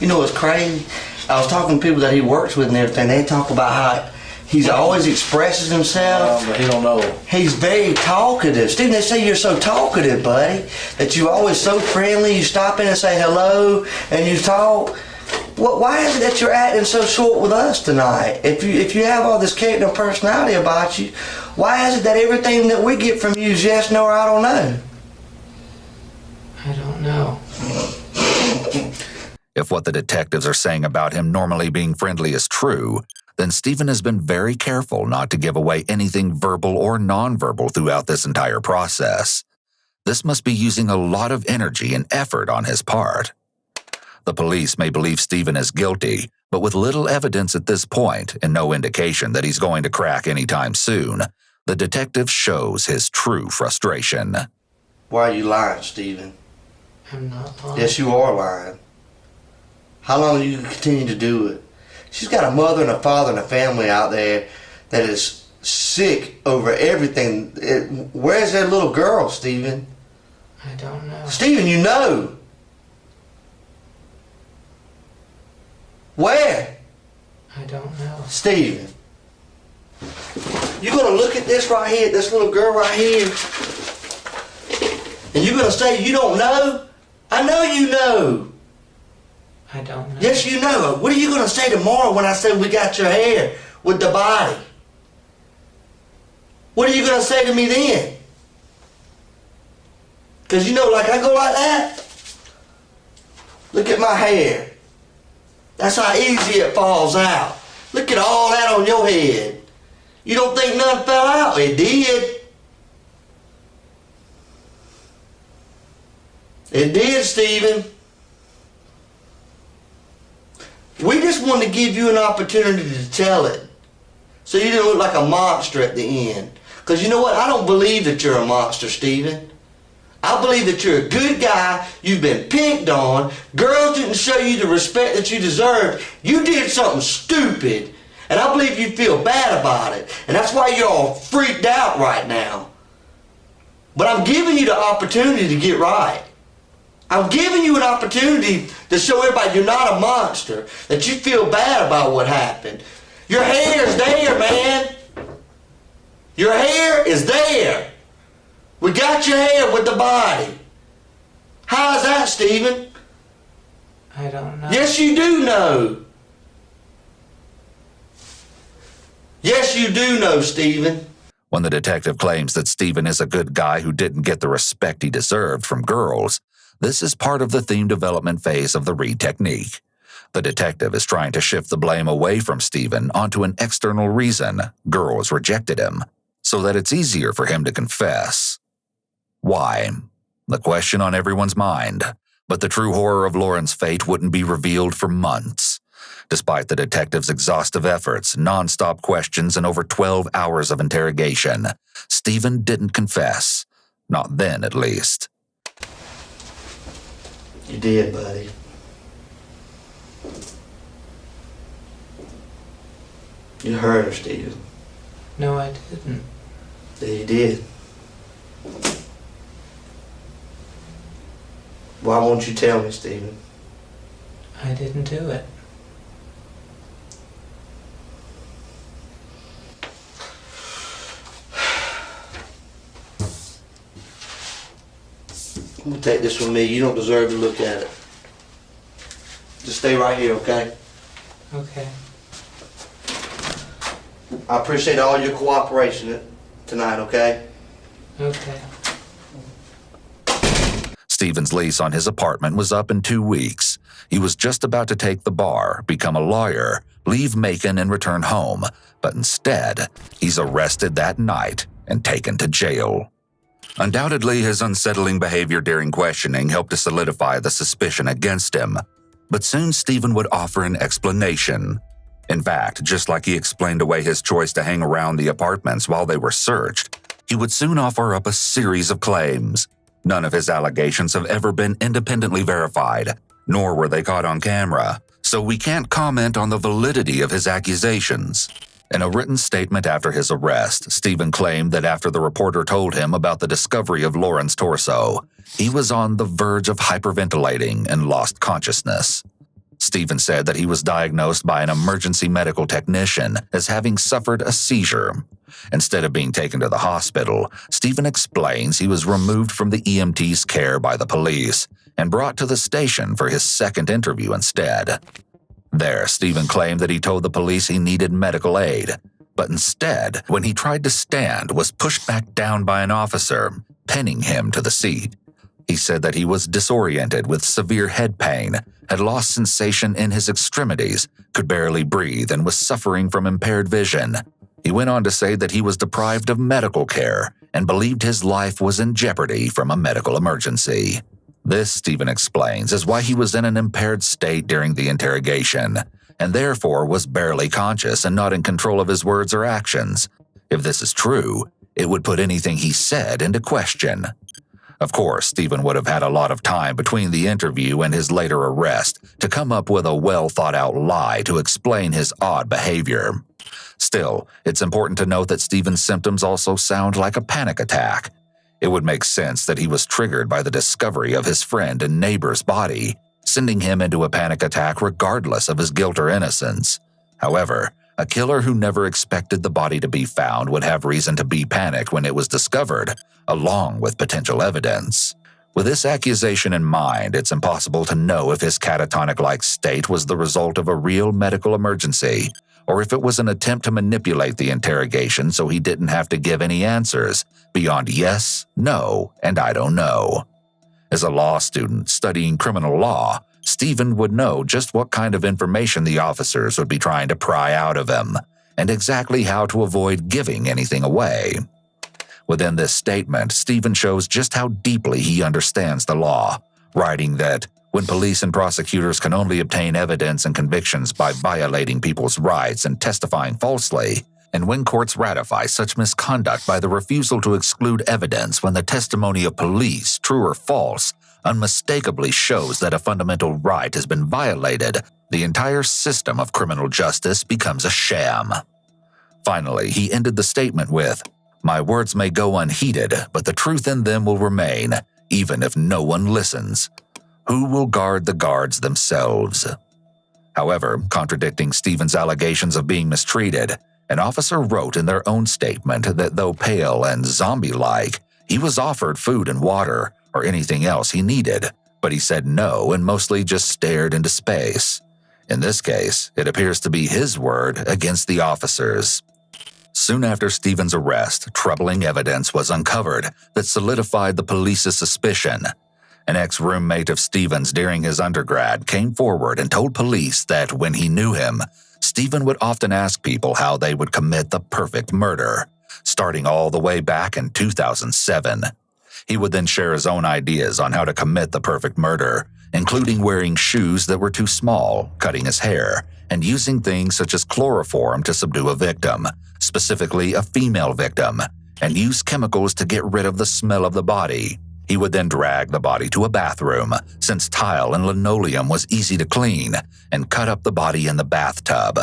You know what's crazy? I was talking to people that he works with and everything. They talk about how he's always expresses himself. But he don't know. He's very talkative. Stephen, they say you're so talkative, buddy, that you're always so friendly. You stop in and say hello, and you talk. Why is it that you're acting so short with us tonight? If you have all this character and personality about you, why is it that everything that we get from you is yes, no, or I don't know? I don't know. If what the detectives are saying about him normally being friendly is true, then Stephen has been very careful not to give away anything verbal or nonverbal throughout this entire process. This must be using a lot of energy and effort on his part. The police may believe Stephen is guilty, but with little evidence at this point and no indication that he's going to crack anytime soon, the detective shows his true frustration. Why are you lying, Stephen? I'm not lying. Yes, you are lying. How long will you continue to do it? She's got a mother and a father and a family out there that is sick over everything. Where's their little girl, Stephen? I don't know. Stephen, you know. Where? I don't know. Stephen. You're going to look at this right here, this little girl right here, and you're going to say you don't know? I know you know. I don't know. Yes, you know. What are you going to say tomorrow when I say we got your hair with the body? What are you going to say to me then? Because you know, like I go like that. Look at my hair. That's how easy it falls out. Look at all that on your head. You don't think nothing fell out? It did. It did, Stephen. We just wanted to give you an opportunity to tell it, so you didn't look like a monster at the end. Because you know what? I don't believe that you're a monster, Stephen. I believe that you're a good guy. You've been picked on. Girls didn't show you the respect that you deserved. You did something stupid. And I believe you feel bad about it. And that's why you're all freaked out right now. But I'm giving you the opportunity to get right. I'm giving you an opportunity to show everybody you're not a monster, that you feel bad about what happened. Your hair's there, man. Your hair is there. We got your hair with the body. How's that, Stephen? I don't know. Yes, you do know. Yes, you do know, Stephen. When the detective claims that Stephen is a good guy who didn't get the respect he deserved from girls, this is part of the theme development phase of the Reed technique. The detective is trying to shift the blame away from Stephen onto an external reason: girls rejected him, so that it's easier for him to confess. Why? The question on everyone's mind, but the true horror of Lauren's fate wouldn't be revealed for months. Despite the detective's exhaustive efforts, non-stop questions, and over 12 hours of interrogation, Stephen didn't confess. Not then, at least. You did, buddy. You hurt her, Stephen. No, I didn't. Yeah, you did. Why won't you tell me, Stephen? I didn't do it. I'm gonna take this with me. You don't deserve to look at it. Just stay right here, okay? Okay. I appreciate all your cooperation tonight, okay? Okay. Stephen's lease on his apartment was up in 2 weeks. He was just about to take the bar, become a lawyer, leave Macon and return home, but instead, he's arrested that night and taken to jail. Undoubtedly, his unsettling behavior during questioning helped to solidify the suspicion against him, but soon Stephen would offer an explanation. In fact, just like he explained away his choice to hang around the apartments while they were searched, he would soon offer up a series of claims. None of his allegations have ever been independently verified, nor were they caught on camera, so we can't comment on the validity of his accusations. In a written statement after his arrest, Stephen claimed that after the reporter told him about the discovery of Lauren's torso, he was on the verge of hyperventilating and lost consciousness. Stephen said that he was diagnosed by an emergency medical technician as having suffered a seizure. Instead of being taken to the hospital, Stephen explains he was removed from the EMT's care by the police and brought to the station for his second interview instead. There, Stephen claimed that he told the police he needed medical aid, but instead, when he tried to stand, was pushed back down by an officer, pinning him to the seat. He said that he was disoriented with severe head pain, had lost sensation in his extremities, could barely breathe, and was suffering from impaired vision. He went on to say that he was deprived of medical care and believed his life was in jeopardy from a medical emergency. This, Stephen explains, is why he was in an impaired state during the interrogation, and therefore was barely conscious and not in control of his words or actions. If this is true, it would put anything he said into question. Of course, Stephen would have had a lot of time between the interview and his later arrest to come up with a well-thought-out lie to explain his odd behavior. Still, it's important to note that Stephen's symptoms also sound like a panic attack. It would make sense that he was triggered by the discovery of his friend and neighbor's body, sending him into a panic attack regardless of his guilt or innocence. However, a killer who never expected the body to be found would have reason to be panicked when it was discovered, along with potential evidence. With this accusation in mind, it's impossible to know if his catatonic-like state was the result of a real medical emergency, or if it was an attempt to manipulate the interrogation so he didn't have to give any answers beyond yes, no, and I don't know. As a law student studying criminal law, Stephen would know just what kind of information the officers would be trying to pry out of him, and exactly how to avoid giving anything away. Within this statement, Stephen shows just how deeply he understands the law, writing that when police and prosecutors can only obtain evidence and convictions by violating people's rights and testifying falsely, and when courts ratify such misconduct by the refusal to exclude evidence when the testimony of police, true or false, unmistakably shows that a fundamental right has been violated, the entire system of criminal justice becomes a sham. Finally, he ended the statement with, "My words may go unheeded, but the truth in them will remain, even if no one listens. Who will guard the guards themselves?" However, contradicting Stephen's allegations of being mistreated, an officer wrote in their own statement that though pale and zombie-like, he was offered food and water or anything else he needed, but he said no and mostly just stared into space. In this case, it appears to be his word against the officers. Soon after Stephen's arrest, troubling evidence was uncovered that solidified the police's suspicion. An ex-roommate of Stephen's during his undergrad came forward and told police that when he knew him, Stephen would often ask people how they would commit the perfect murder, starting all the way back in 2007. He would then share his own ideas on how to commit the perfect murder, including wearing shoes that were too small, cutting his hair, and using things such as chloroform to subdue a victim, specifically a female victim, and use chemicals to get rid of the smell of the body. He would then drag the body to a bathroom, since tile and linoleum was easy to clean, and cut up the body in the bathtub.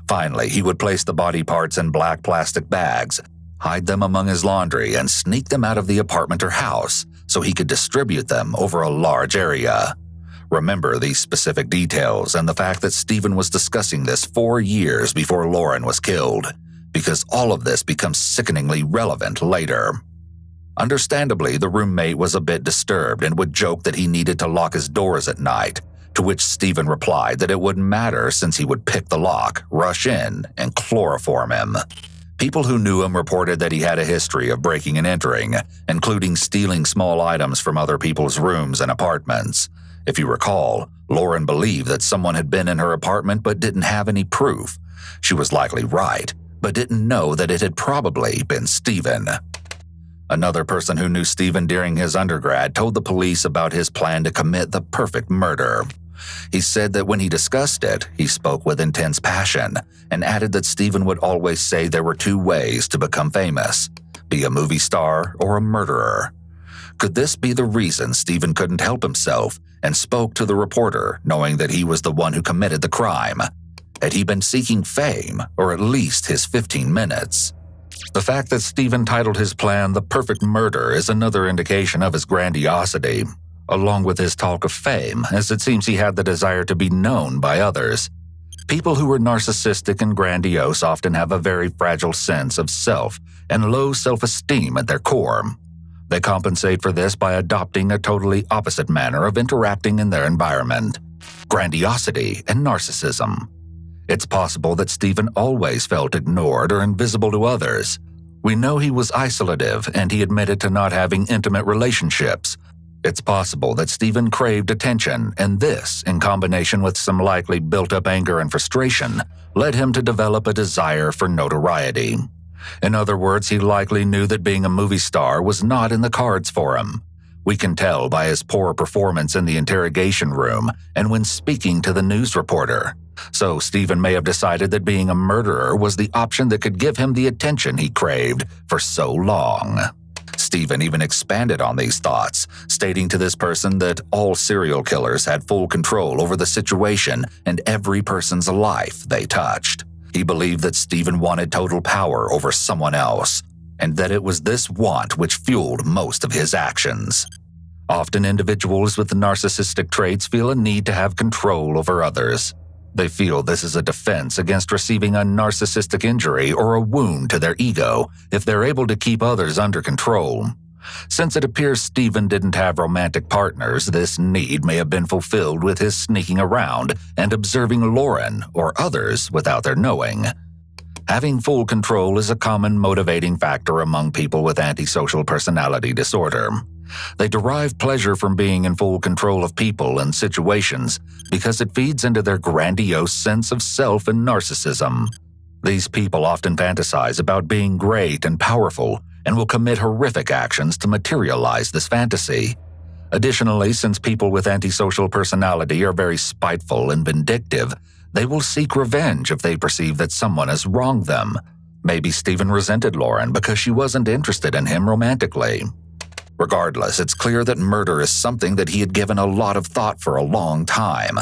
Finally, he would place the body parts in black plastic bags, hide them among his laundry, and sneak them out of the apartment or house so he could distribute them over a large area. Remember these specific details and the fact that Stephen was discussing this 4 years before Lauren was killed, because all of this becomes sickeningly relevant later. Understandably, the roommate was a bit disturbed and would joke that he needed to lock his doors at night, to which Stephen replied that it wouldn't matter since he would pick the lock, rush in, and chloroform him. People who knew him reported that he had a history of breaking and entering, including stealing small items from other people's rooms and apartments. If you recall, Lauren believed that someone had been in her apartment but didn't have any proof. She was likely right, but didn't know that it had probably been Stephen. Another person who knew Stephen during his undergrad told the police about his plan to commit the perfect murder. He said that when he discussed it, he spoke with intense passion and added that Stephen would always say there were 2 ways to become famous: be a movie star or a murderer. Could this be the reason Stephen couldn't help himself and spoke to the reporter knowing that he was the one who committed the crime? Had he been seeking fame, or at least his 15 minutes? The fact that Stephen titled his plan The Perfect Murder is another indication of his grandiosity, along with his talk of fame, as it seems he had the desire to be known by others. People who are narcissistic and grandiose often have a very fragile sense of self and low self-esteem at their core. They compensate for this by adopting a totally opposite manner of interacting in their environment: grandiosity and narcissism. It's possible that Stephen always felt ignored or invisible to others. We know he was isolative and he admitted to not having intimate relationships. It's possible that Stephen craved attention, and this, in combination with some likely built-up anger and frustration, led him to develop a desire for notoriety. In other words, he likely knew that being a movie star was not in the cards for him. We can tell by his poor performance in the interrogation room and when speaking to the news reporter. So Stephen may have decided that being a murderer was the option that could give him the attention he craved for so long. Stephen even expanded on these thoughts, stating to this person that all serial killers had full control over the situation and every person's life they touched. He believed that Stephen wanted total power over someone else. and that it was this want which fueled most of his actions. Often individuals with narcissistic traits feel a need to have control over others. They feel this is a defense against receiving a narcissistic injury or a wound to their ego if they're able to keep others under control. Since it appears Stephen didn't have romantic partners, this need may have been fulfilled with his sneaking around and observing Lauren or others without their knowing. Having full control is a common motivating factor among people with antisocial personality disorder. They derive pleasure from being in full control of people and situations because it feeds into their grandiose sense of self and narcissism. These people often fantasize about being great and powerful and will commit horrific actions to materialize this fantasy. Additionally, since people with antisocial personality are very spiteful and vindictive, they will seek revenge if they perceive that someone has wronged them. Maybe Stephen resented Lauren because she wasn't interested in him romantically. Regardless, it's clear that murder is something that he had given a lot of thought for a long time.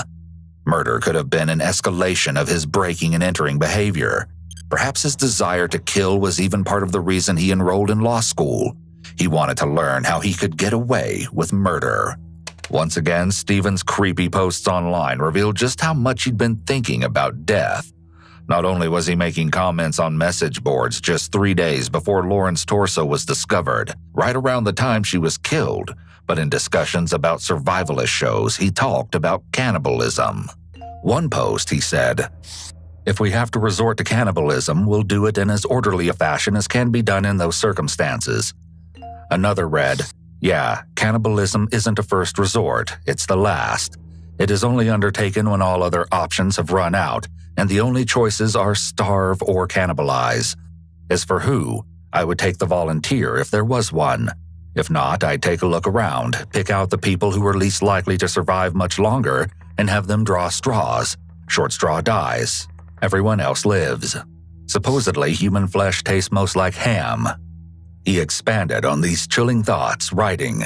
Murder could have been an escalation of his breaking and entering behavior. Perhaps his desire to kill was even part of the reason he enrolled in law school. He wanted to learn how he could get away with murder. Once again, Stephen's creepy posts online revealed just how much he'd been thinking about death. Not only was he making comments on message boards just 3 days before Lauren's torso was discovered, right around the time she was killed, but in discussions about survivalist shows, he talked about cannibalism. One post, he said, "If we have to resort to cannibalism, we'll do it in as orderly a fashion as can be done in those circumstances." Another read, "Yeah, cannibalism isn't a first resort, it's the last. It is only undertaken when all other options have run out, and the only choices are starve or cannibalize. As for who, I would take the volunteer if there was one. If not, I'd take a look around, pick out the people who are least likely to survive much longer, and have them draw straws. Short straw dies. Everyone else lives. Supposedly, human flesh tastes most like ham." He expanded on these chilling thoughts, writing,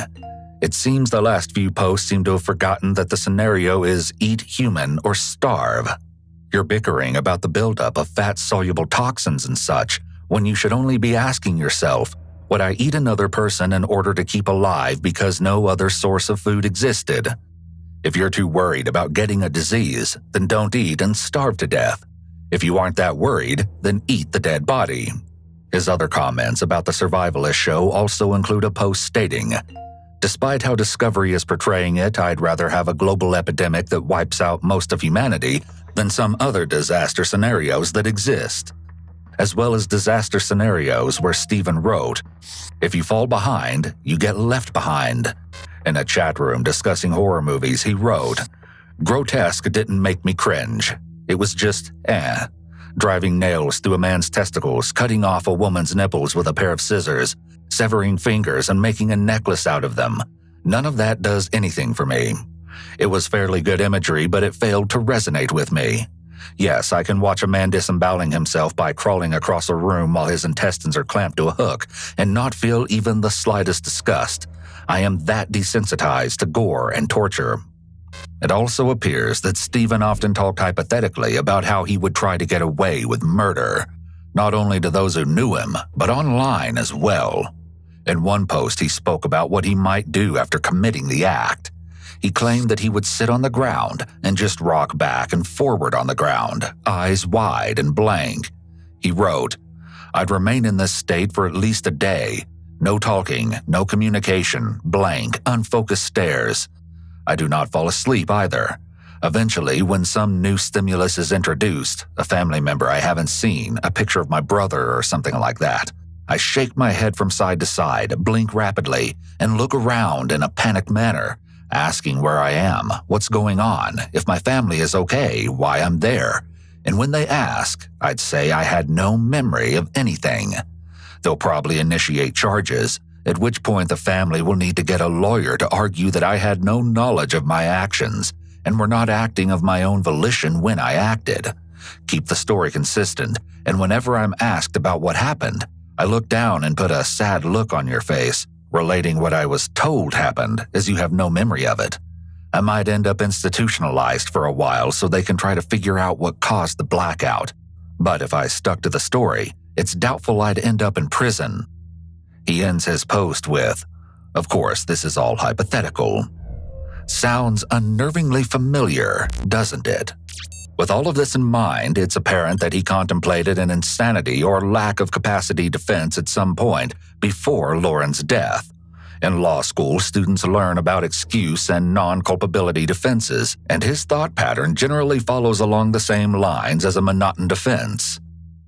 "It seems the last few posts seem to have forgotten that the scenario is eat human or starve. You're bickering about the buildup of fat-soluble toxins and such, when you should only be asking yourself, would I eat another person in order to keep alive because no other source of food existed? If you're too worried about getting a disease, then don't eat and starve to death. If you aren't that worried, then eat the dead body." His other comments about the survivalist show also include a post stating, "Despite how Discovery is portraying it, I'd rather have a global epidemic that wipes out most of humanity than some other disaster scenarios that exist." As well as disaster scenarios where Stephen wrote, "If you fall behind, you get left behind." In a chat room discussing horror movies, he wrote, "Grotesque didn't make me cringe. It was just, driving nails through a man's testicles, cutting off a woman's nipples with a pair of scissors, severing fingers and making a necklace out of them. None of that does anything for me. It was fairly good imagery, but it failed to resonate with me. Yes, I can watch a man disemboweling himself by crawling across a room while his intestines are clamped to a hook and not feel even the slightest disgust. I am that desensitized to gore and torture." It also appears that Stephen often talked hypothetically about how he would try to get away with murder, not only to those who knew him, but online as well. In one post, he spoke about what he might do after committing the act. He claimed that he would sit on the ground and just rock back and forward on the ground, eyes wide and blank. He wrote, "I'd remain in this state for at least a day. No talking, no communication, blank, unfocused stares. I do not fall asleep either. Eventually, when some new stimulus is introduced, a family member I haven't seen, a picture of my brother or something like that, I shake my head from side to side, blink rapidly, and look around in a panicked manner, asking where I am, what's going on, if my family is okay, why I'm there. And when they ask, I'd say I had no memory of anything. They'll probably initiate charges, at which point the family will need to get a lawyer to argue that I had no knowledge of my actions and were not acting of my own volition when I acted. Keep the story consistent, and whenever I'm asked about what happened, I look down and put a sad look on your face, relating what I was told happened, as you have no memory of it. I might end up institutionalized for a while so they can try to figure out what caused the blackout. But if I stuck to the story, it's doubtful I'd end up in prison. He ends his post with, "Of course, this is all hypothetical." Sounds unnervingly familiar, doesn't it? With all of this in mind, it's apparent that he contemplated an insanity or lack of capacity defense at some point before Lauren's death. In law school, students learn about excuse and non-culpability defenses, and his thought pattern generally follows along the same lines as a Manhattan defense.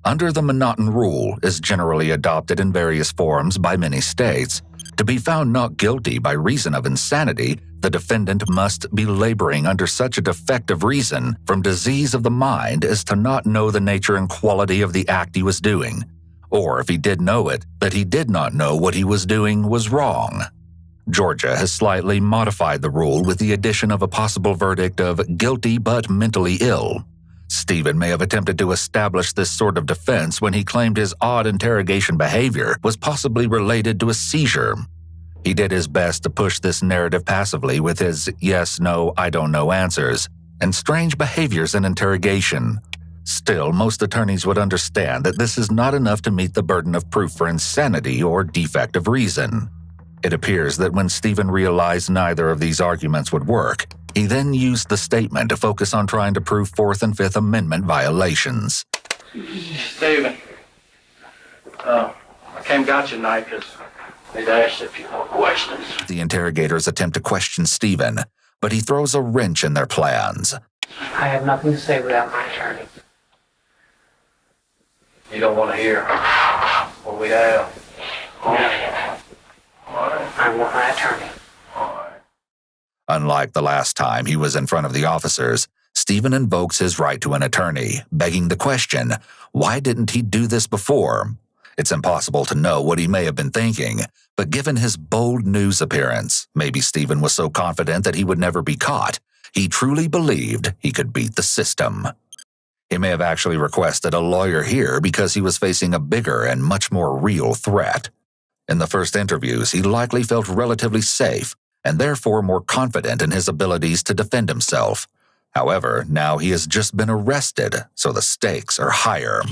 Under the Manhattan rule is generally adopted in various forms by many states. To be found not guilty by reason of insanity, the defendant must be laboring under such a defective reason from disease of the mind as to not know the nature and quality of the act he was doing, or if he did know it, that he did not know what he was doing was wrong. Georgia has slightly modified the rule with the addition of a possible verdict of guilty but mentally ill. Stephen may have attempted to establish this sort of defense when he claimed his odd interrogation behavior was possibly related to a seizure. He did his best to push this narrative passively with his yes, no, I don't know answers and strange behaviors in interrogation. Still, most attorneys would understand that this is not enough to meet the burden of proof for insanity or defect of reason. It appears that when Stephen realized neither of these arguments would work, he then used the statement to focus on trying to prove Fourth and Fifth Amendment violations. Stephen, I came got you tonight because they'd asked a few more questions. The interrogators attempt to question Stephen, but he throws a wrench in their plans. I have nothing to say without my attorney. You don't want to hear what we have? I want my attorney. Unlike the last time he was in front of the officers, Stephen invokes his right to an attorney, begging the question, why didn't he do this before? It's impossible to know what he may have been thinking, but given his bold news appearance, maybe Stephen was so confident that he would never be caught, he truly believed he could beat the system. He may have actually requested a lawyer here because he was facing a bigger and much more real threat. In the first interviews, he likely felt relatively safe and therefore more confident in his abilities to defend himself. However, now he has just been arrested, so the stakes are higher.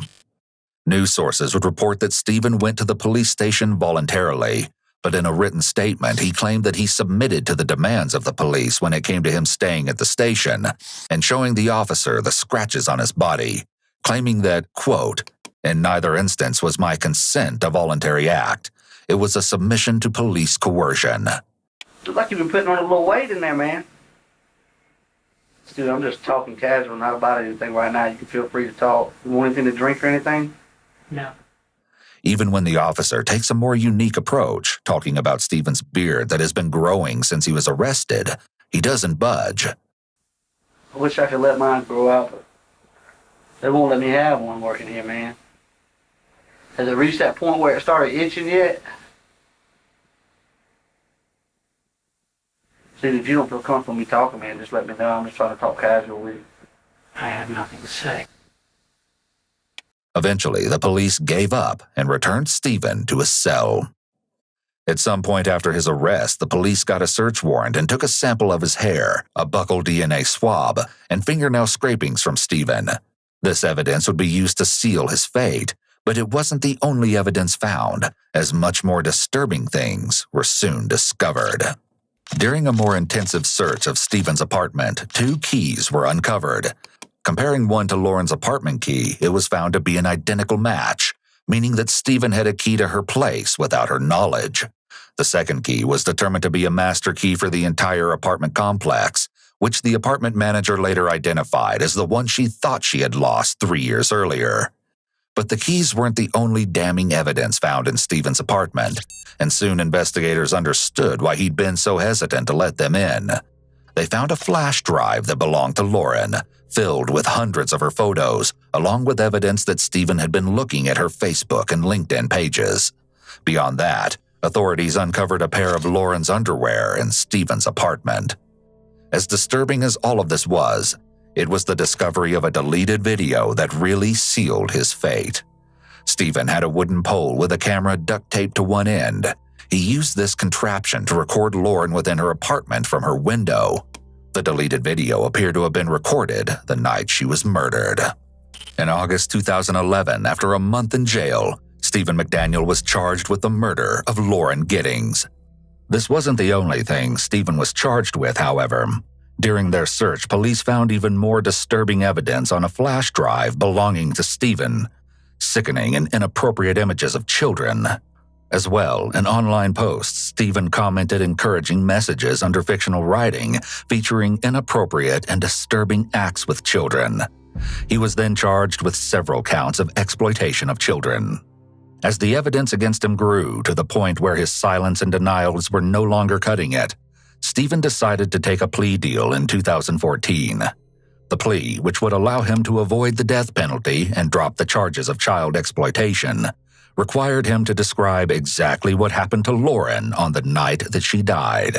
News sources would report that Stephen went to the police station voluntarily, but in a written statement he claimed that he submitted to the demands of the police when it came to him staying at the station and showing the officer the scratches on his body, claiming that, quote, "In neither instance was my consent a voluntary act. It was a submission to police coercion." Looks like you've been putting on a little weight in there, man. Dude, I'm just talking casual, not about anything right now. You can feel free to talk. You want anything to drink or anything? No. Even when the officer takes a more unique approach, talking about Stephen's beard that has been growing since he was arrested, he doesn't budge. I wish I could let mine grow out, but they won't let me have one working here, man. Has it reached that point where it started itching yet? See, if you don't feel comfortable with me talking, man, just let me know. I'm just trying to talk casual with you. I have nothing to say. Eventually, the police gave up and returned Stephen to his cell. At some point after his arrest, the police got a search warrant and took a sample of his hair, a buccal DNA swab, and fingernail scrapings from Stephen. This evidence would be used to seal his fate, but it wasn't the only evidence found, as much more disturbing things were soon discovered. During a more intensive search of Stephen's apartment, 2 keys were uncovered. Comparing one to Lauren's apartment key, it was found to be an identical match, meaning that Stephen had a key to her place without her knowledge. The second key was determined to be a master key for the entire apartment complex, which the apartment manager later identified as the one she thought she had lost 3 years earlier. But the keys weren't the only damning evidence found in Stephen's apartment, and soon investigators understood why he'd been so hesitant to let them in. They found a flash drive that belonged to Lauren, filled with hundreds of her photos, along with evidence that Stephen had been looking at her Facebook and LinkedIn pages. Beyond that, authorities uncovered a pair of Lauren's underwear in Stephen's apartment. As disturbing as all of this was, it was the discovery of a deleted video that really sealed his fate. Stephen had a wooden pole with a camera duct taped to one end. He used this contraption to record Lauren within her apartment from her window. The deleted video appeared to have been recorded the night she was murdered. In August 2011, after a month in jail, Stephen McDaniel was charged with the murder of Lauren Giddings. This wasn't the only thing Stephen was charged with, however. During their search, police found even more disturbing evidence on a flash drive belonging to Stephen. Sickening and inappropriate images of children. As well, in online posts, Stephen commented encouraging messages under fictional writing featuring inappropriate and disturbing acts with children. He was then charged with several counts of exploitation of children. As the evidence against him grew to the point where his silence and denials were no longer cutting it, Stephen decided to take a plea deal in 2014. The plea, which would allow him to avoid the death penalty and drop the charges of child exploitation, required him to describe exactly what happened to Lauren on the night that she died.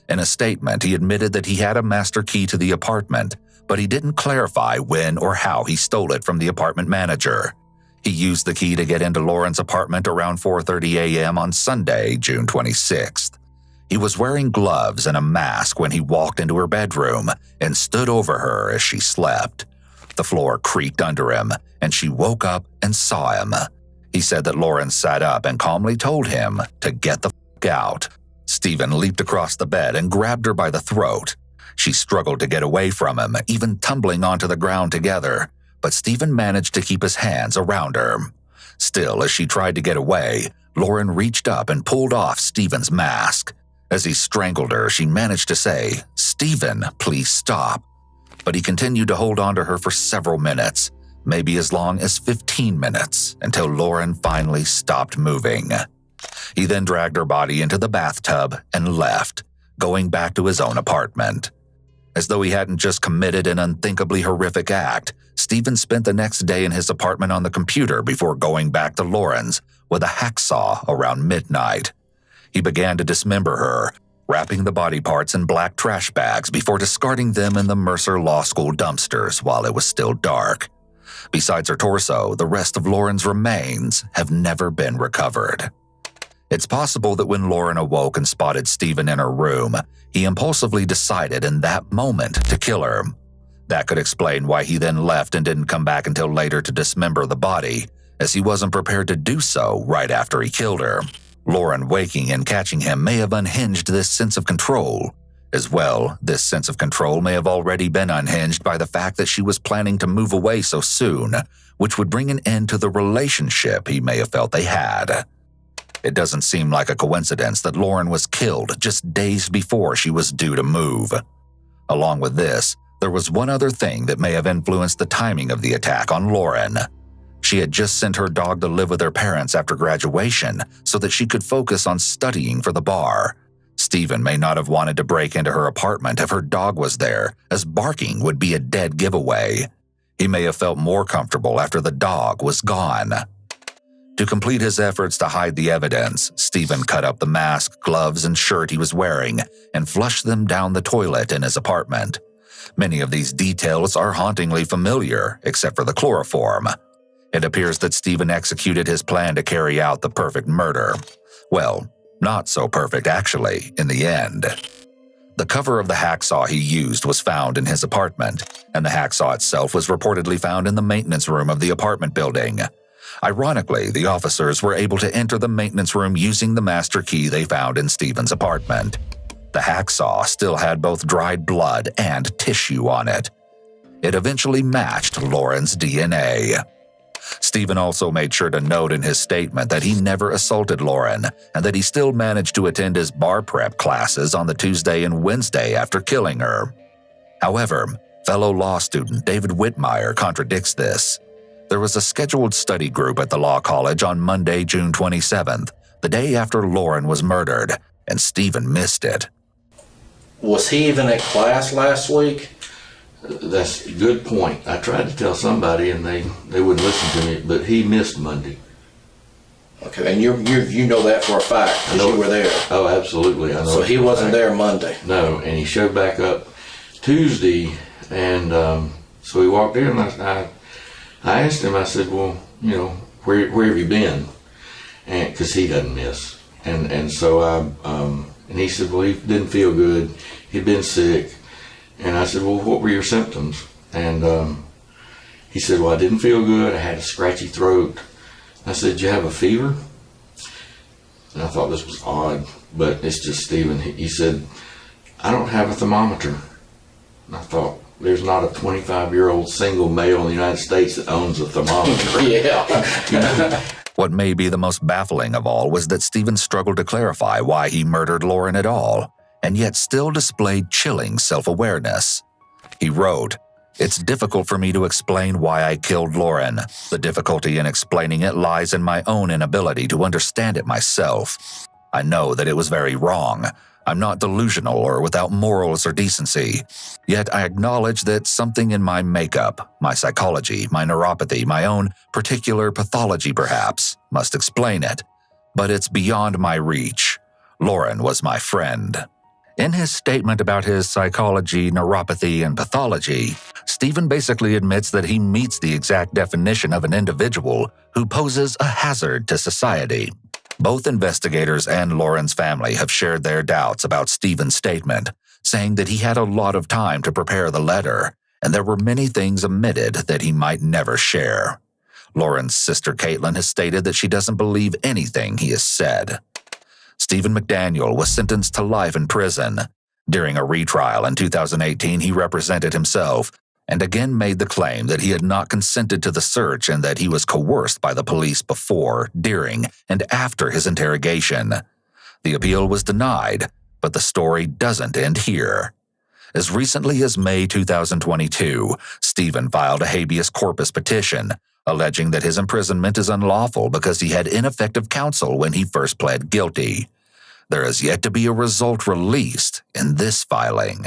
In a statement, he admitted that he had a master key to the apartment, but he didn't clarify when or how he stole it from the apartment manager. He used the key to get into Lauren's apartment around 4:30 a.m. on Sunday, June 26th. He was wearing gloves and a mask when he walked into her bedroom and stood over her as she slept. The floor creaked under him, and she woke up and saw him. He said that Lauren sat up and calmly told him to get the f*** out. Stephen leaped across the bed and grabbed her by the throat. She struggled to get away from him, even tumbling onto the ground together, but Stephen managed to keep his hands around her. Still, as she tried to get away, Lauren reached up and pulled off Stephen's mask. As he strangled her, she managed to say, "Stephen, please stop." But he continued to hold on to her for several minutes, maybe as long as 15 minutes, until Lauren finally stopped moving. He then dragged her body into the bathtub and left, going back to his own apartment. As though he hadn't just committed an unthinkably horrific act, Stephen spent the next day in his apartment on the computer before going back to Lauren's with a hacksaw around midnight. He began to dismember her, wrapping the body parts in black trash bags before discarding them in the Mercer Law School dumpsters while it was still dark. Besides her torso, the rest of Lauren's remains have never been recovered. It's possible that when Lauren awoke and spotted Stephen in her room, he impulsively decided in that moment to kill her. That could explain why he then left and didn't come back until later to dismember the body, as he wasn't prepared to do so right after he killed her. Lauren waking and catching him may have unhinged this sense of control. As well, this sense of control may have already been unhinged by the fact that she was planning to move away so soon, which would bring an end to the relationship he may have felt they had. It doesn't seem like a coincidence that Lauren was killed just days before she was due to move. Along with this, there was one other thing that may have influenced the timing of the attack on Lauren. She had just sent her dog to live with her parents after graduation so that she could focus on studying for the bar. Stephen may not have wanted to break into her apartment if her dog was there, as barking would be a dead giveaway. He may have felt more comfortable after the dog was gone. To complete his efforts to hide the evidence, Stephen cut up the mask, gloves, and shirt he was wearing and flushed them down the toilet in his apartment. Many of these details are hauntingly familiar, except for the chloroform. It appears that Stephen executed his plan to carry out the perfect murder. Well, not so perfect actually, in the end. The cover of the hacksaw he used was found in his apartment, and the hacksaw itself was reportedly found in the maintenance room of the apartment building. Ironically, the officers were able to enter the maintenance room using the master key they found in Stephen's apartment. The hacksaw still had both dried blood and tissue on it. It eventually matched Lauren's DNA. Stephen also made sure to note in his statement that he never assaulted Lauren and that he still managed to attend his bar prep classes on the Tuesday and Wednesday after killing her. However, fellow law student David Whitmire contradicts this. There was a scheduled study group at the law college on Monday, June 27th, the day after Lauren was murdered, and Stephen missed it. Was he even at class last week? That's a good point. I tried to tell somebody and they wouldn't listen to me, but he missed Monday. Okay, and you know that for a fact because you were there. Oh, absolutely. I know. So he wasn't there Monday. No, and he showed back up Tuesday, and so he walked in and I asked him, I said, well, you know, where have you been? And because he doesn't miss. And so and he said, well, he didn't feel good. He'd been sick. And I said, well, what were your symptoms? And he said, well, I didn't feel good. I had a scratchy throat. I said, "You have a fever?" And I thought this was odd, but it's just Stephen. He said, "I don't have a thermometer." And I thought, there's not a 25-year-old single male in the United States that owns a thermometer. Yeah. What may be the most baffling of all was that Stephen struggled to clarify why he murdered Lauren at all, and yet still displayed chilling self-awareness. He wrote, "It's difficult for me to explain why I killed Lauren. The difficulty in explaining it lies in my own inability to understand it myself. I know that it was very wrong. I'm not delusional or without morals or decency. Yet I acknowledge that something in my makeup, my psychology, my neuropathy, my own particular pathology perhaps, must explain it. But it's beyond my reach. Lauren was my friend." In his statement about his psychology, neuropathy, and pathology, Stephen basically admits that he meets the exact definition of an individual who poses a hazard to society. Both investigators and Lauren's family have shared their doubts about Stephen's statement, saying that he had a lot of time to prepare the letter, and there were many things omitted that he might never share. Lauren's sister Caitlin has stated that she doesn't believe anything he has said. Stephen McDaniel was sentenced to life in prison. During a retrial in 2018, he represented himself and again made the claim that he had not consented to the search and that he was coerced by the police before, during, and after his interrogation. The appeal was denied, but the story doesn't end here. As recently as May 2022, Stephen filed a habeas corpus petition, alleging that his imprisonment is unlawful because he had ineffective counsel when he first pled guilty. There is yet to be a result released in this filing.